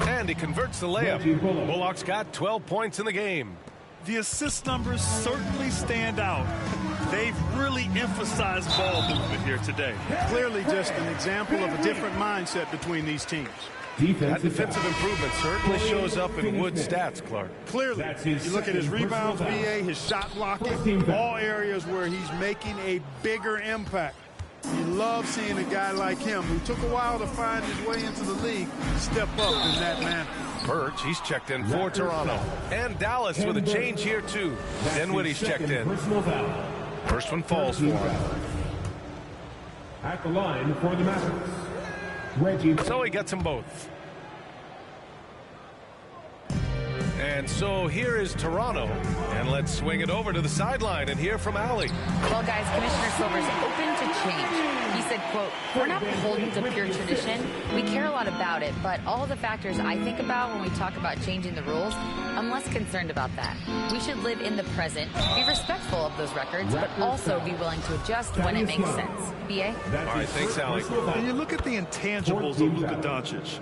And he converts the layup. Bullock's got 12 points in the game. The assist numbers certainly stand out. They've really emphasized ball movement here today. Clearly just an example of a different mindset between these teams. That defensive improvement certainly shows up in Wood's stats, Clark. Clearly, you look at his rebounds, BA, his shot blocking, all areas where he's making a bigger impact. You love seeing a guy like him who took a while to find his way into the league step up in that manner. Birch, he's checked in for Toronto. And Dallas with a change here, too. Dinwiddie's checked in. First one falls for him. At the line for the Mavericks, so he gets them both. And so here is Toronto. And let's swing it over to the sideline and hear from Allie. Well, guys, Commissioner Silver's open to change. He said, quote, "We're not beholden to pure tradition. We care a lot about it, but all the factors I think about when we talk about changing the rules, I'm less concerned about that. We should live in the present, be respectful of those records, but also be willing to adjust when it makes sense." BA? All right, thanks, Allie. When you look at the intangibles of Luka Doncic,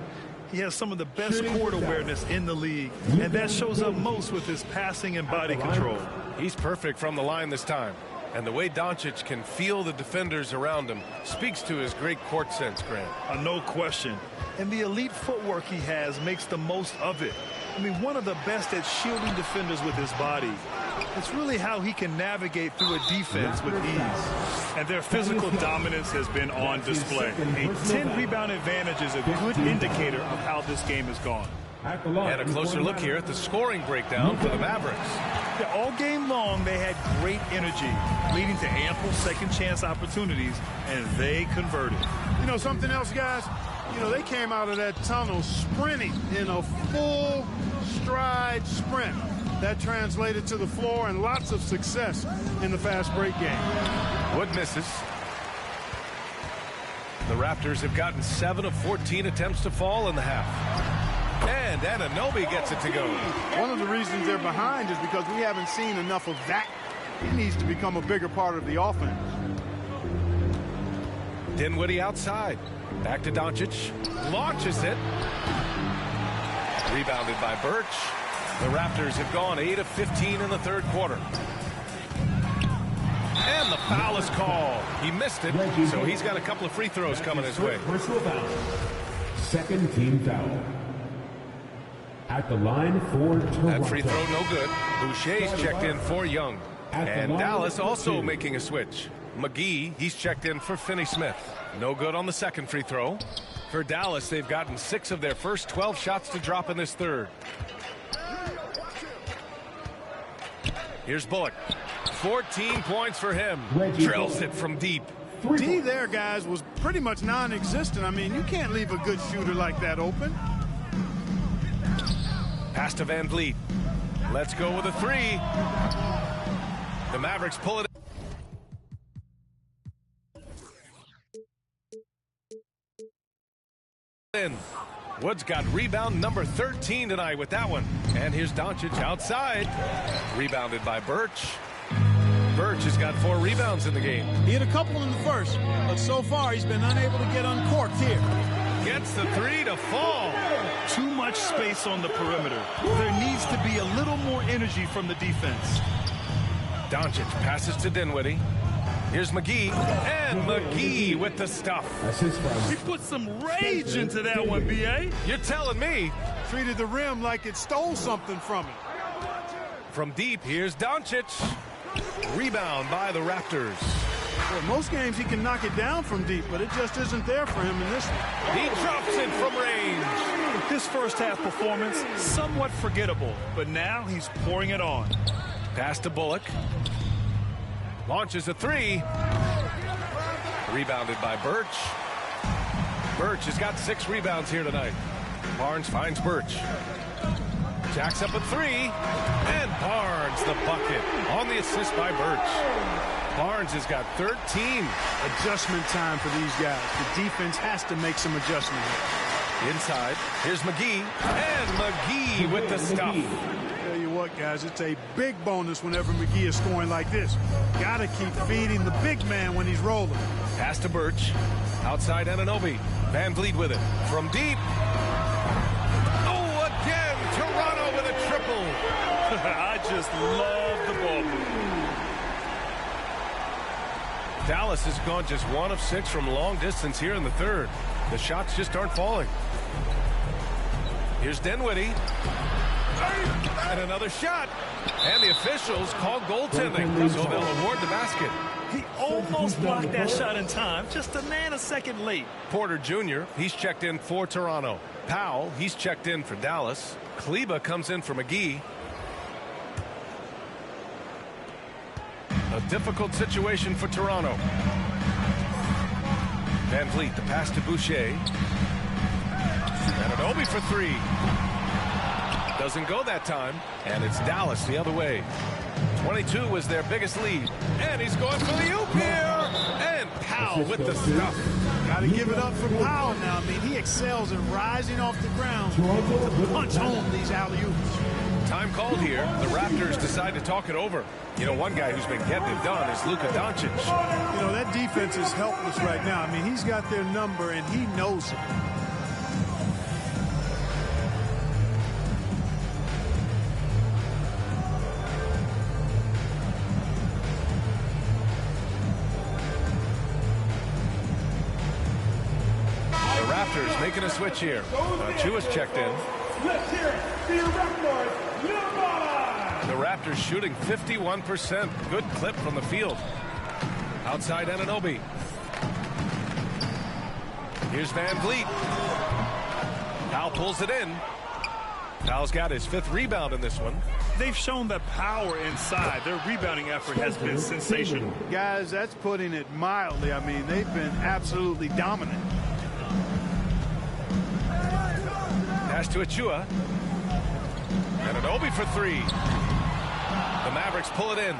he has some of the best court awareness in the league, and that shows up most with his passing and body control. He's perfect from the line this time. And the way Doncic can feel the defenders around him speaks to his great court sense, Grant. No question. And the elite footwork he has makes the most of it. I mean, one of the best at shielding defenders with his body. It's really how he can navigate through a defense with ease. And their physical dominance has been on display. A 10-rebound advantage is a good indicator of how this game has gone. And a closer look here at the scoring breakdown for the Mavericks. Yeah, all game long, they had great energy, leading to ample second chance opportunities, and they converted. You know something else, guys? You know, they came out of that tunnel sprinting in a full stride sprint. That translated to the floor and lots of success in the fast break game. Wood misses. The Raptors have gotten 7 of 14 attempts to fall in the half. And Anunoby gets it to go. One of the reasons they're behind is because we haven't seen enough of that. He needs to become a bigger part of the offense. Dinwiddie outside. Back to Doncic. Launches it. Rebounded by Birch. The Raptors have gone 8 of 15 in the third quarter. And the foul is called. He missed it, so he's got a couple of free throws coming his way. Personal foul. Second team foul. At the line for Toronto. That free throw no good. Boucher's checked in for Young. And Dallas also making a switch. McGee, he's checked in for Finney-Smith. No good on the second free throw. For Dallas, they've gotten 6 of their first 12 shots to drop in this third. Here's Bullock. 14 points for him. Drills it from deep. D there, guys, was pretty much non-existent. I mean, you can't leave a good shooter like that open. Pass to Van Vliet. Let's go with a three. The Mavericks pull it in. Woods got rebound number 13 tonight with that one. And here's Doncic outside. Rebounded by Birch. Birch has got 4 rebounds in the game. He had a couple in the first, but so far he's been unable to get uncorked here. Gets the three to fall. Too much space on the perimeter. There needs to be a little more energy from the defense. Doncic passes to Dinwiddie. Here's McGee, and McGee with the stuff. He put some rage into that one, B.A. You're telling me. Treated the rim like it stole something from it. From deep, here's Doncic. Rebound by the Raptors. Well, most games he can knock it down from deep, but it just isn't there for him in this one. He drops it from range. His first half performance, somewhat forgettable, but now he's pouring it on. Pass to Bullock. Launches a three. Rebounded by Birch. Birch has got 6 rebounds here tonight. Barnes finds Birch. Jacks up a three. And Barnes the bucket on the assist by Birch. Barnes has got 13. Adjustment time for these guys. The defense has to make some adjustment here. Inside, here's McGee. And McGee with the stuff. Tell you what, guys, it's a big bonus whenever McGee is scoring like this. Gotta keep feeding the big man when he's rolling. Pass to Birch. Outside Anunoby. Van Vliet with it. From deep. Oh, again, Toronto with a triple. I just love the ball movement. Dallas has gone just 1 of 6 from long distance here in the third. The shots just aren't falling. Here's Dinwiddie. And another shot. And the officials call goaltending, so they'll award the basket. He almost blocked that shot in time, just a nanosecond late. Porter Jr., he's checked in for Toronto. Powell, he's checked in for Dallas. Kleba comes in for McGee. A difficult situation for Toronto. Van Vliet, the pass to Boucher. Anunoby for 3. Doesn't go that time, and it's Dallas the other way. 22 was their biggest lead, and he's going for the oop here, and Powell with the stuff. Got to give it up for Powell now. I mean, he excels in rising off the ground to punch home these alley-oops. Time called here. The Raptors decide to talk it over. You know, one guy who's been getting it done is Luka Doncic. You know, that defense is helpless right now. I mean, he's got their number, and he knows it. The Raptors making a switch here. Chua's checked in. Let's hear it for your Raptors. The Raptors shooting 51%. Good clip from the field. Outside Anunoby. Here's Van Vliet. Powell pulls it in. Powell's got his 5th rebound in this one. They've shown the power inside. Their rebounding effort has been sensational. Guys, that's putting it mildly. I mean, they've been absolutely dominant. Pass to Achua. Anunoby for 3. The Mavericks pull it in.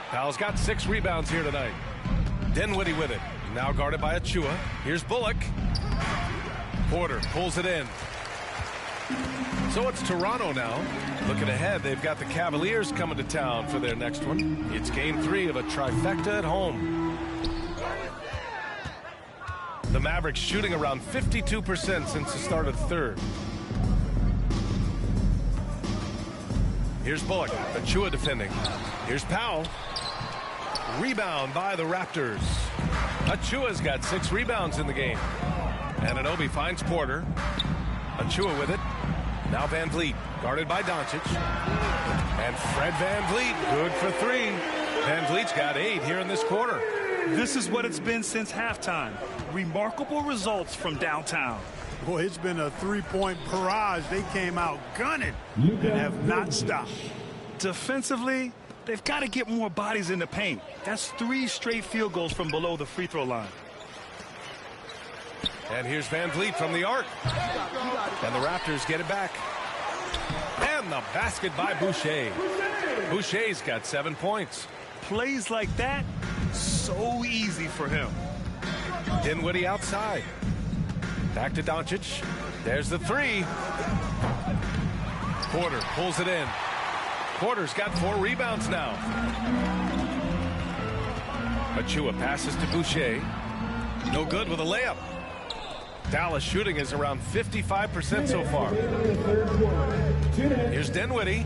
Powell's got 6 rebounds here tonight. Dinwiddie with it. Now guarded by Achua. Here's Bullock. Porter pulls it in. So it's Toronto now. Looking ahead, they've got the Cavaliers coming to town for their next one. It's game 3 of a trifecta at home. The Mavericks shooting around 52% since the start of the third. Here's Bullock. Achua defending. Here's Powell. Rebound by the Raptors. Achua's got 6 rebounds in the game. Anunoby finds Porter. Achua with it. Now Van Vliet, guarded by Doncic. And Fred Van Vliet, good for 3. Van Vliet's got 8 here in this quarter. This is what it's been since halftime. Remarkable results from downtown. Boy, it's been a 3-point barrage. They came out gunning and have not stopped. Defensively, They've got to get more bodies in the paint. That's 3 straight field goals from below the free throw line. And here's Van Vliet from the arc. And the Raptors get it back. And the basket by Boucher. Boucher's got 7 points. Plays like that, so easy for him. Dinwiddie outside. Back to Doncic. There's the 3. Porter pulls it in. Porter's got 4 rebounds now. Achua passes to Boucher. No good with a layup. Dallas shooting is around 55% so far. Here's Dinwiddie.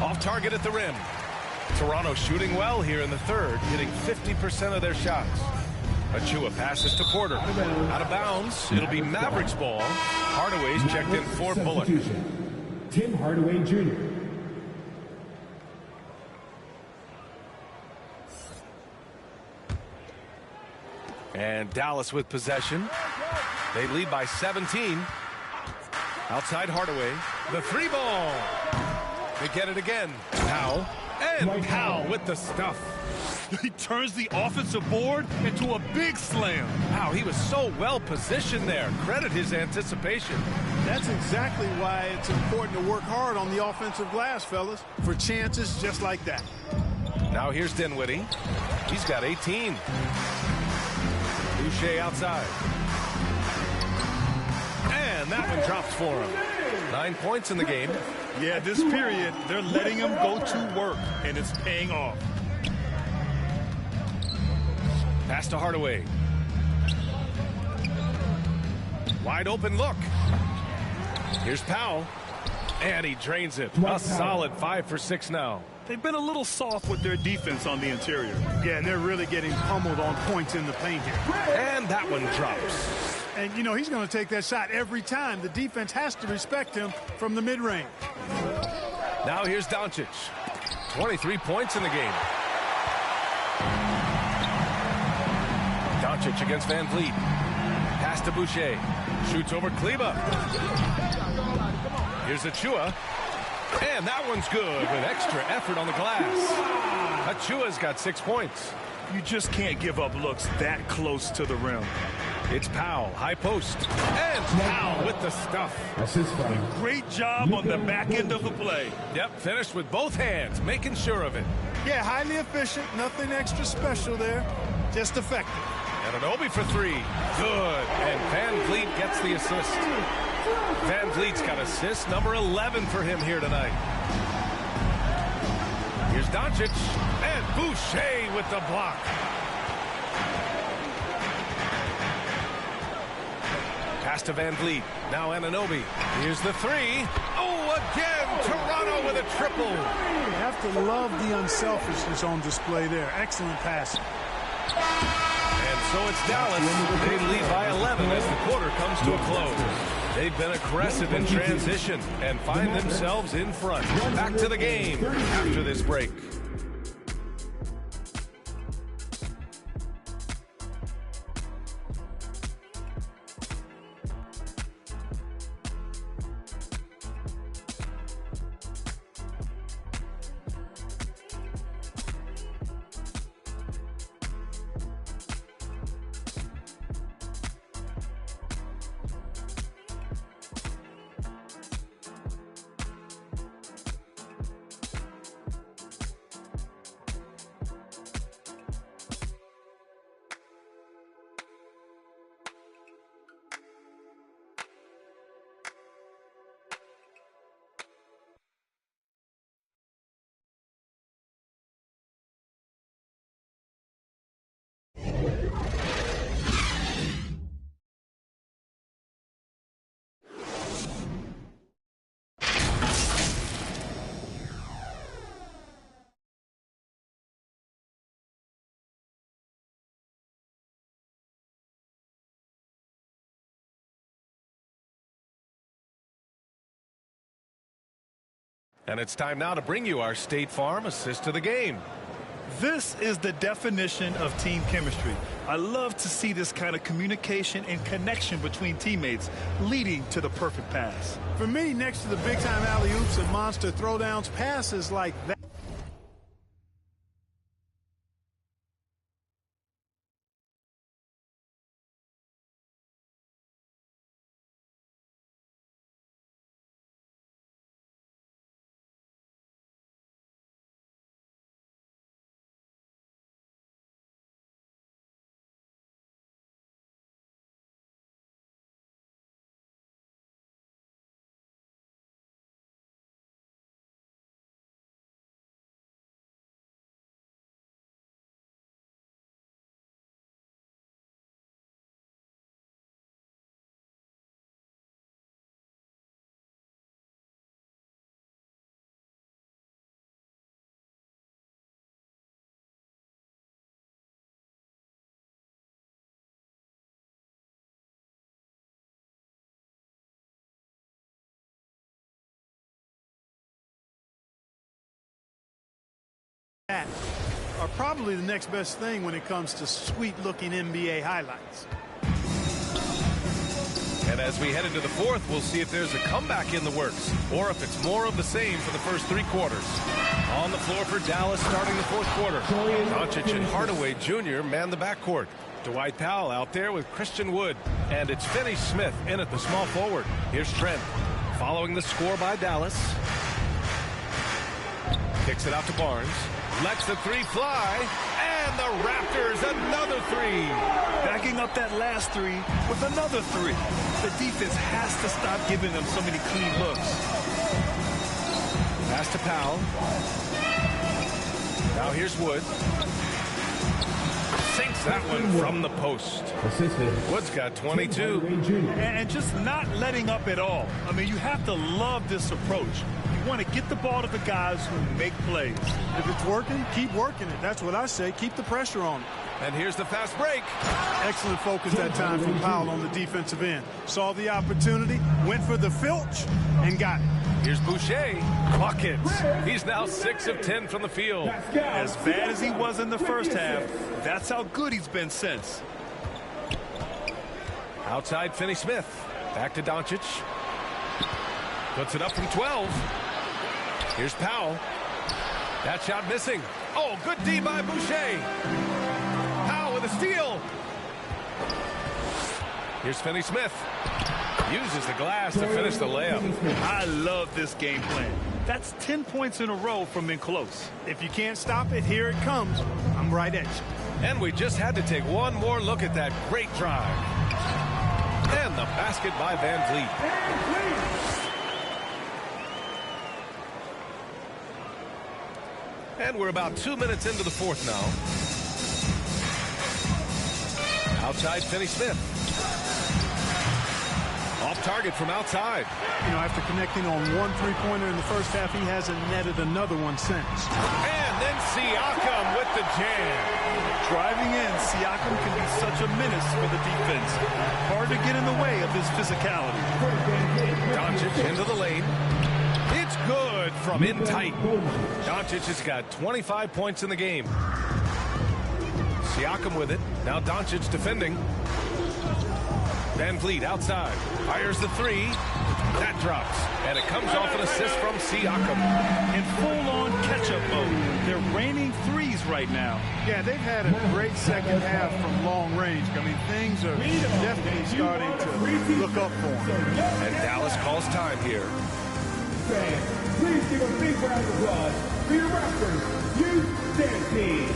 Off target at the rim. Toronto shooting well here in the third, hitting 50% of their shots. Achua passes to Porter. Out of bounds. It'll be Mavericks ball. Hardaway's checked in for Bullock. Tim Hardaway Jr. And Dallas with possession. They lead by 17. Outside Hardaway. The 3 ball. They get it again. Powell. And Powell with the stuff. He turns the offensive board into a big slam. Wow, he was so well positioned there. Credit his anticipation. That's exactly why it's important to work hard on the offensive glass, fellas, for chances just like that. Now here's Dinwiddie. He's got 18. Boucher outside. And that one drops for him. 9 points in the game. Yeah, this period, they're letting him go to work, and it's paying off. Pass to Hardaway. Wide open look. Here's Powell. And he drains it. A solid 5 for 6 now. They've been a little soft with their defense on the interior. Yeah, and they're really getting pummeled on points in the paint here. And that one drops. And, you know, he's going to take that shot every time. The defense has to respect him from the mid-range. Now here's Doncic. 23 points in the game. Doncic against Van Vliet. Pass to Boucher. Shoots over Kleba. Here's Achua. And that one's good with extra effort on the glass. Achua's got 6 points. You just can't give up looks that close to the rim. It's Powell, high post. And Powell with the stuff. Great job on the back end of the play. Yep, finished with both hands, making sure of it. Yeah, highly efficient. Nothing extra special there. Just effective. And an Obi for 3. Good. And Van Vliet gets the assist. Van Vliet's got assist number 11 for him here tonight. Here's Doncic. And Boucher with the block. Pass to Van Vliet. Now Anunoby. Here's the 3. Oh, again, Toronto with a triple. You have to love the unselfishness on display there. Excellent pass. And so it's Dallas. They lead by 11 as the quarter comes to a close. They've been aggressive in transition and find themselves in front. Back to the game after this break. And it's time now to bring you our State Farm assist to the game. This is the definition of team chemistry. I love to see this kind of communication and connection between teammates leading to the perfect pass. For me, next to the big-time alley-oops and monster throwdowns, passes like that. That are probably the next best thing when it comes to sweet-looking NBA highlights. And as we head into the fourth, we'll see if there's a comeback in the works or if it's more of the same for the first 3 quarters. On the floor for Dallas starting the fourth quarter. Doncic and Hardaway Jr. man the backcourt. Dwight Powell out there with Christian Wood. And it's Finney Smith in at the small forward. Here's Trent following the score by Dallas. Kicks it out to Barnes. Lets the 3 fly. And the Raptors another 3. Backing up that last 3 with another 3. The defense has to stop giving them so many clean looks. Pass to Powell. Now here's Wood. Sinks that one from the post. Wood's got 22. And just not letting up at all. I mean, you have to love this approach. You want to get the ball to the guys who make plays. If it's working, keep working it. That's what I say. Keep the pressure on it. And here's the fast break. Excellent focus that time from Powell on the defensive end. Saw the opportunity, went for the filch, and got it. Here's Boucher. Buckets. He's now 6 of 10 from the field. As bad as he was in the first half, that's how good he's been since. Outside Finney Smith. Back to Doncic. Puts it up from 12. Here's Powell. That shot missing. Oh, good D by Boucher. Powell with a steal. Here's Finney Smith. Uses the glass to finish the layup. I love this game plan. That's 10 points in a row from in close. If you can't stop it, here it comes. I'm right at you. And we just had to take one more look at that great drive. And the basket by Van Vliet. And we're about 2 minutes into the fourth now. Outside Finney Smith. Off target from outside. You know, after connecting on 1 3-pointer in the first half, he hasn't netted another one since. And then Siakam with the jam. Driving in, Siakam can be such a menace for the defense. Hard to get in the way of his physicality. Doncic into the lane. It's good from in tight. Doncic has got 25 points in the game. Siakam with it. Now Doncic defending. Van Vliet outside. Fires the 3. That drops. And it comes off an assist from Siakam. In full-on catch-up mode. They're raining threes right now. Yeah, they've had a great second half from long range. I mean, things are definitely starting to look up for them. And Dallas calls time here. Fans, please give a big round of applause for your Raptors youth dance team.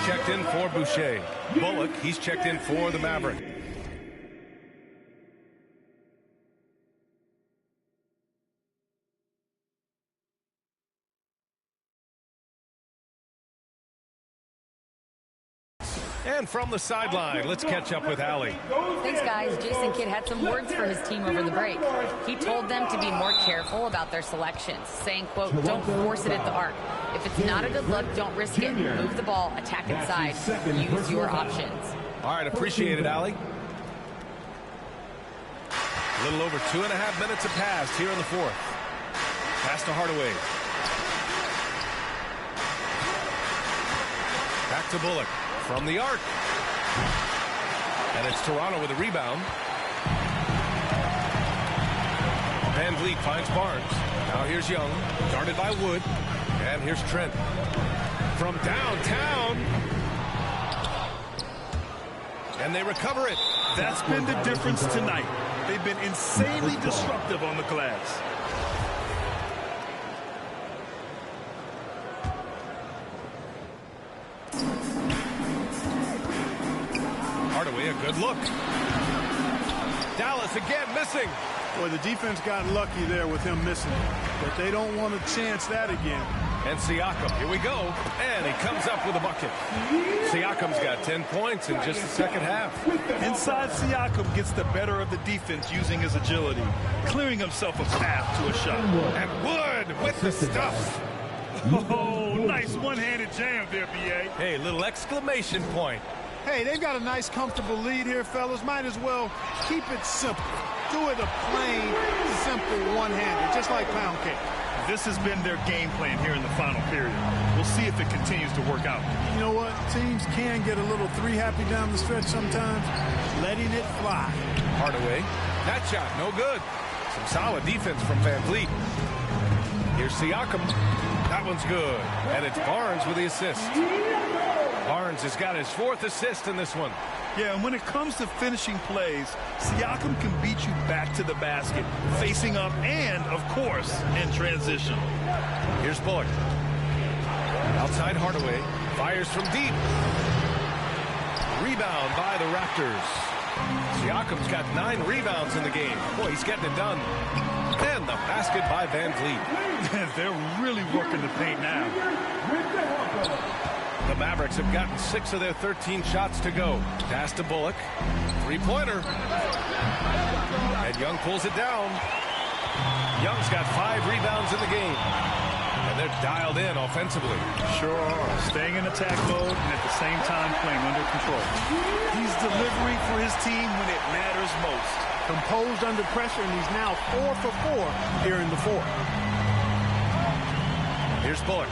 Checked in for Boucher. Bullock, he's checked in for the Maverick. And from the sideline, let's catch up with Allie. Thanks, guys. Jason Kidd had some words for his team over the break. He told them to be more careful about their selections, saying, quote, don't force it at the arc. If it's not a good look, don't risk it. Move the ball, attack inside, use your options. All right, appreciate it, Allie. A little over 2.5 minutes have passed here in the fourth. Pass to Hardaway. Back to Bullock. From the arc. And it's Toronto with a rebound. Van Vliet finds Barnes. Now here's Young, guarded by Wood. And here's Trent. From downtown. And they recover it. That's been the difference tonight. They've been insanely disruptive on the glass. Hardaway, a good look. Dallas again missing. Boy, the defense got lucky there with him missing, but they don't want to chance that again. And Siakam, here we go. And he comes up with a bucket. Siakam's got 10 points in just the second half. Inside, Siakam gets the better of the defense using his agility, clearing himself a path to a shot. And Wood with the stuff. Oh, nice one-handed jam there, B.A. Hey, little exclamation point. Hey, they've got a nice, comfortable lead here, fellas. Might as well keep it simple. Do it a plain, simple one-hander, just like pound cake. This has been their game plan here in the final period. We'll see if it continues to work out. You know what? Teams can get a little three-happy down the stretch sometimes. Letting it fly. Hardaway. That shot, no good. Some solid defense from Van Vliet. Here's Siakam. That one's good. And it's Barnes with the assist. Barnes has got his 4th assist in this one. Yeah, and when it comes to finishing plays, Siakam can beat you back to the basket, facing up and, of course, in transition. Here's Bullock. Outside Hardaway. Fires from deep. Rebound by the Raptors. Siakam's got 9 rebounds in the game. Boy, he's getting it done. And the basket by Van Vliet. They're really working the paint now. The Mavericks have gotten 6 of their 13 shots to go. Pass to Bullock. Three-pointer. And Young pulls it down. Young's got 5 rebounds in the game. And they're dialed in offensively. Sure are. Staying in attack mode and at the same time playing under control. He's delivering for his team when it matters most. Composed under pressure, and he's now 4 for 4 here in the 4th. Here's Bullock.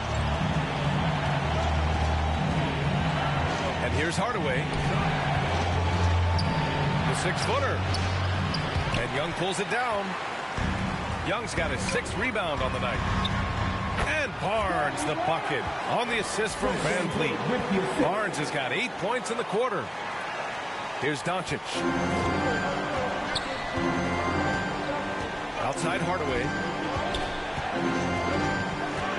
And here's Hardaway. The 6-footer. And Young pulls it down. Young's got his 6th rebound on the night. And Barnes the bucket on the assist from Van Vliet. Barnes has got 8 points in the quarter. Here's Doncic. Outside Hardaway.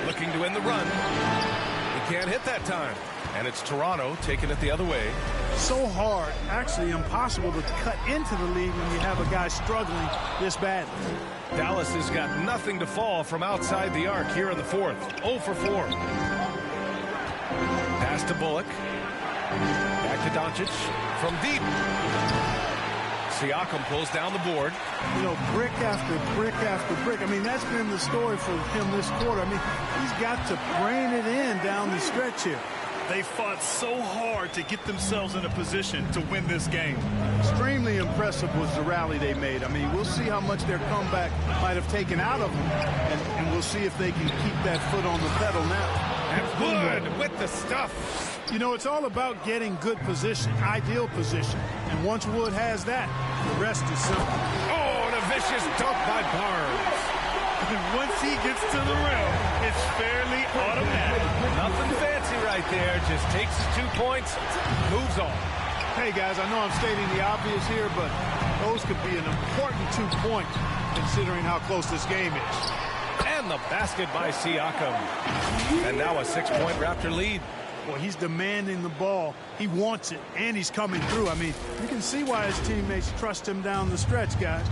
Looking to end the run. He can't hit that time. And it's Toronto taking it the other way. So hard, actually impossible to cut into the lead when you have a guy struggling this badly. Dallas has got nothing to fall from outside the arc here in the 4th. 0 for 4. Pass to Bullock. Back to Doncic. From deep. Siakam pulls down the board. You know, brick after brick after brick. I mean, that's been the story for him this quarter. I mean, he's got to brain it in down the stretch here. They fought so hard to get themselves in a position to win this game. Extremely impressive was the rally they made. I mean, we'll see how much their comeback might have taken out of them, and we'll see if they can keep that foot on the pedal now. And Wood with the stuff. You know, it's all about getting good position, ideal position. And once Wood has that, the rest is simple. Oh, and a vicious dunk by Barnes. And once he gets to the rim, it's fairly automatic. Nothing fancy right there. Just takes his 2 points, moves on. Hey, guys, I know I'm stating the obvious here, but those could be an important 2 points considering how close this game is. And the basket by Siakam. And now a 6-point Raptor lead. Well, he's demanding the ball. He wants it, and he's coming through. I mean, you can see why his teammates trust him down the stretch, guys.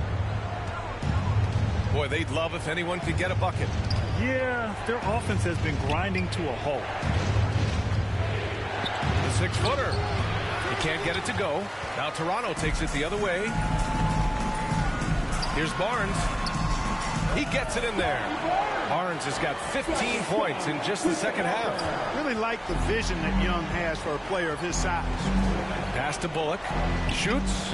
Boy, they'd love if anyone could get a bucket. Yeah, their offense has been grinding to a halt. The 6-footer. He can't get it to go. Now Toronto takes it the other way. Here's Barnes. He gets it in there. Barnes has got 15 points in just the second half. Really like the vision that Young has for a player of his size. Pass to Bullock. Shoots.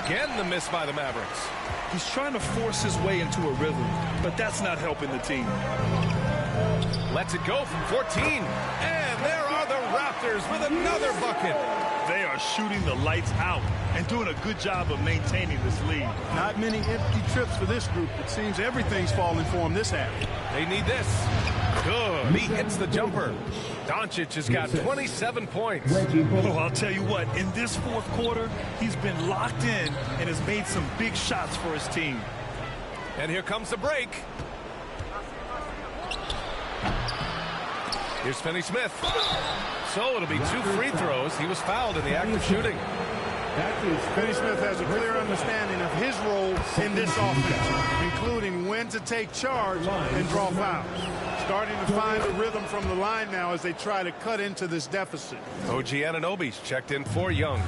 Again, the miss by the Mavericks. He's trying to force his way into a rhythm, but that's not helping the team. Lets it go from 14. And there are the Raptors with another bucket. They are shooting the lights out and doing a good job of maintaining this lead. Not many empty trips for this group. It seems everything's falling for them this half. They need this. Good. He hits the jumper. Doncic has got 27 points. Oh, I'll tell you what, in this fourth quarter, he's been locked in and has made some big shots for his team. And here comes the break. Here's Finney Smith. So it'll be 2 free throws. He was fouled in the act of shooting. Finney Smith has a clear understanding of his role in this offense, including when to take charge and draw fouls. Starting to find a rhythm from the line now as they try to cut into this deficit. OG Anunoby's checked in for Young.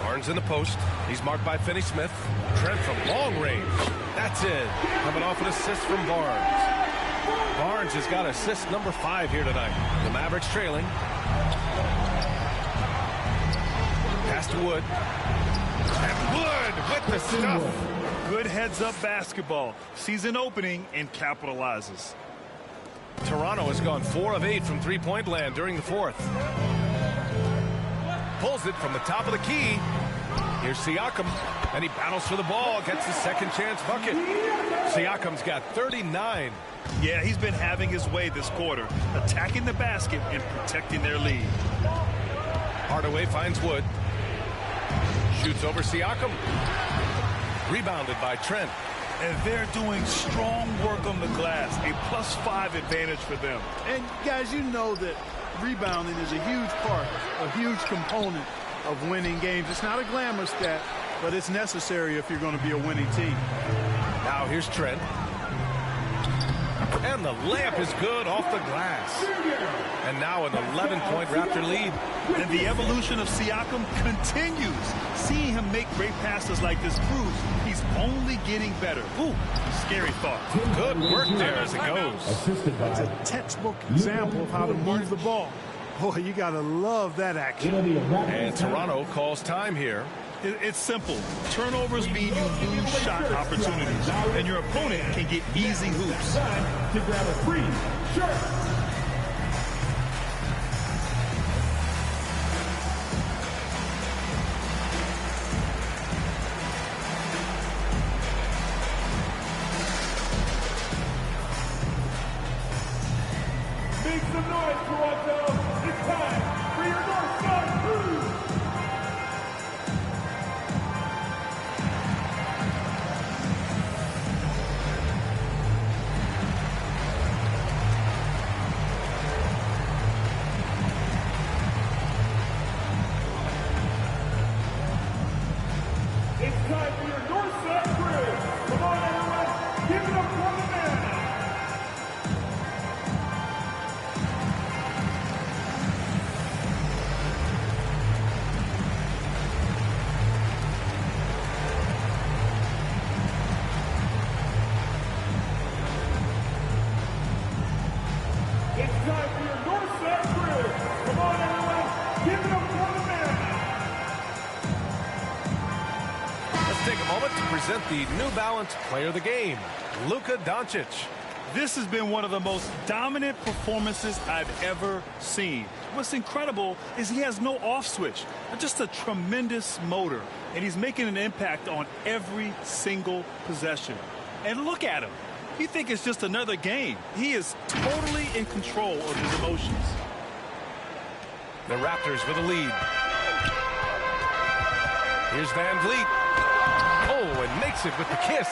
Barnes in the post. He's marked by Finney Smith. Trent from long range. That's it. Coming off an assist from Barnes. Barnes has got assist number 5 here tonight. The Mavericks trailing. Pass to Wood. And Wood with the stuff. Good heads-up basketball. Sees an opening and capitalizes. Toronto has gone 4 of 8 from three-point land during the fourth. Pulls it from the top of the key. Here's Siakam, and he battles for the ball, gets the second chance bucket. Siakam's got 39. Yeah, he's been having his way this quarter, attacking the basket and protecting their lead. Hardaway finds Wood. Shoots over Siakam. Rebounded by Trent. And they're doing strong work on the glass, a +5 advantage for them. And guys, you know that rebounding is a huge part, a huge component of winning games. It's not a glamour stat, but it's necessary if you're going to be a winning team. Now here's Trent. And the layup is good off the glass. And now an 11-point Raptor lead. And the evolution of Siakam continues. Seeing him make great passes like this proves he's only getting better. Ooh, scary thought. Good work there as it goes. That's a textbook example of how to move the ball. Boy, you got to love that action. And Toronto calls time here. It's simple. Turnovers mean you lose shot opportunities, and your opponent can get easy hoops. To grab a free shirt. Make some noise, Toronto. It's time for your North Star Cruise. It's time for your North Side Crew. Come on, everyone. Give it up for the man. It's time for your North Side Crew. Come on, everyone. Give it up for the man. Let's take a moment to present the New Balance Player of the Game, Luka Doncic. This has been one of the most dominant performances I've ever seen. What's incredible is he has no off switch, just a tremendous motor, and he's making an impact on every single possession. And look at him. You think it's just another game. He is totally in control of his emotions. The Raptors with a lead. Here's Van Vliet. Oh, and makes it with the kiss.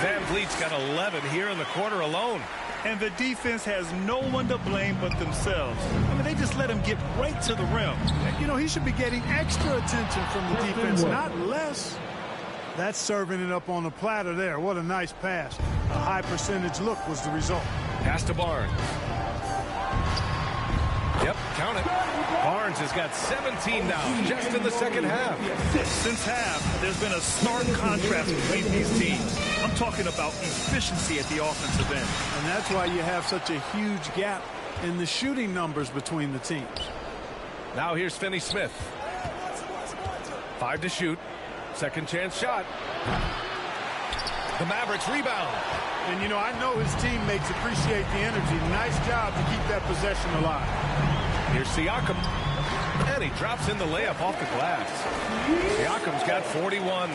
Van Vliet's got 11 here in the quarter alone. And the defense has no one to blame but themselves. I mean, they just let him get right to the rim. You know, he should be getting extra attention from the defense, not less. That's serving it up on the platter there. What a nice pass. A high percentage look was the result. Pass to Barnes. Yep, count it. Barnes has got 17 now just in the second half. Since half, there's been a stark contrast between these teams. I'm talking about efficiency at the offensive end. And that's why you have such a huge gap in the shooting numbers between the teams. Now here's Finney Smith. 5 to shoot. Second chance shot. The Mavericks rebound. And, you know, I know his teammates appreciate the energy. Nice job to keep that possession alive. Here's Siakam. And he drops in the layup off the glass. Siakam's got 41.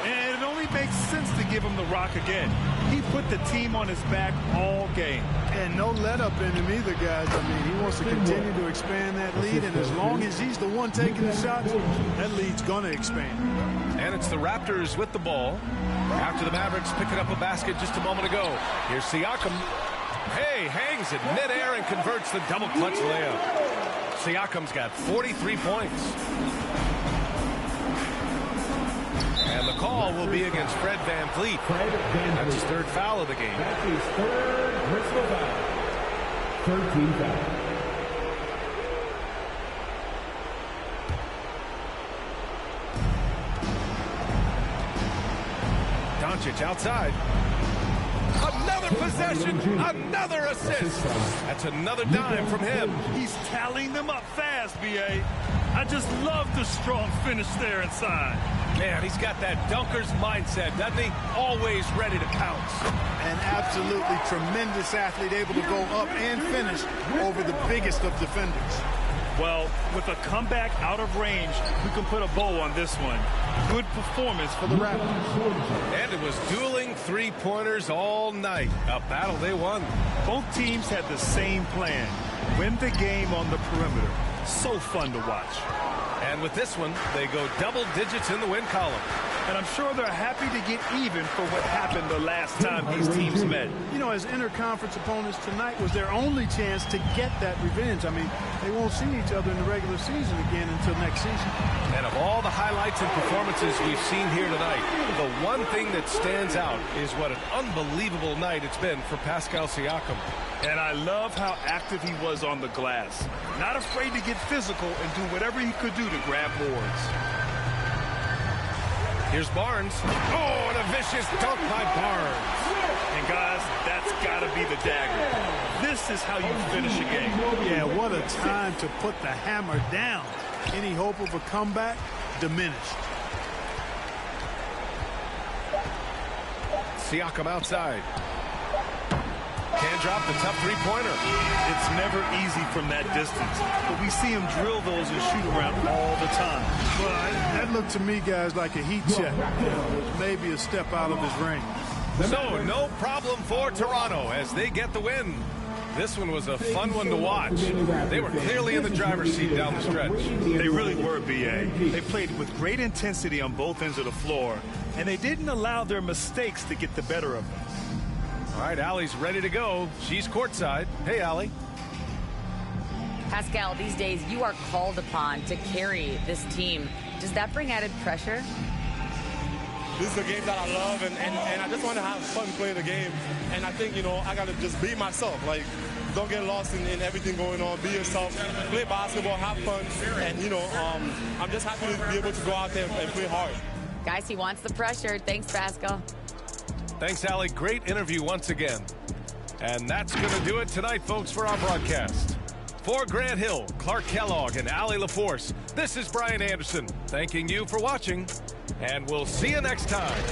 And it only makes sense to give him the rock again. He put the team on his back all game. And no let up in him either, guys. I mean, he wants to continue to expand that lead, and as long as he's the one taking the shots, that lead's going to expand. And it's the Raptors with the ball. After the Mavericks picking up a basket just a moment ago. Here's Siakam. Hey, hangs it midair and converts the double clutch layup. Siakam's got 43 points. And the call will be against Fred VanVleet. That's his third foul of the game. That's his third personal foul. 13 foul. Doncic outside. Another possession, another assist. That's another dime from him. He's tallying them up fast, B.A. I just love the strong finish there inside. Man, he's got that dunker's mindset, doesn't he? Always ready to pounce. An absolutely tremendous athlete, able to go up and finish over the biggest of defenders. Well, with a comeback out of range, we can put a bow on this one. Good performance for the Raptors. And it was dueling three-pointers all night. A battle they won. Both teams had the same plan. Win the game on the perimeter. So fun to watch. And with this one, they go double digits in the win column. And I'm sure they're happy to get even for what happened the last time these teams met. You know, as interconference opponents, tonight was their only chance to get that revenge. I mean, they won't see each other in the regular season again until next season. And of all the highlights and performances we've seen here tonight, the one thing that stands out is what an unbelievable night it's been for Pascal Siakam. And I love how active he was on the glass. Not afraid to get physical and do whatever he could do to grab boards. Here's Barnes. Oh, and a vicious dunk by Barnes. And guys, that's got to be the dagger. This is how you finish a game. Yeah, what a time to put the hammer down. Any hope of a comeback diminished. Siakam outside. Can't drop the tough three-pointer. It's never easy from that distance, but we see him drill those and shoot around all the time. Well, that looked to me, guys, like a heat check. Maybe a step out of his range. So, no problem for Toronto as they get the win. This one was a fun one to watch. They were clearly in the driver's seat down the stretch. They really were, B.A. They played with great intensity on both ends of the floor, and they didn't allow their mistakes to get the better of them. All right, Allie's ready to go. She's courtside. Hey, Allie. Pascal, these days you are called upon to carry this team. Does that bring added pressure? This is a game that I love, and I just want to have fun playing the game. And I think, you know, I got to just be myself. Like, don't get lost in everything going on. Be yourself. Play basketball, have fun. And, you know, I'm just happy to be able to go out there and play hard. Guys, he wants the pressure. Thanks, Pascal. Thanks, Allie. Great interview once again. And that's going to do it tonight, folks, for our broadcast. For Grant Hill, Clark Kellogg, and Allie LaForce, this is Brian Anderson thanking you for watching, and we'll see you next time.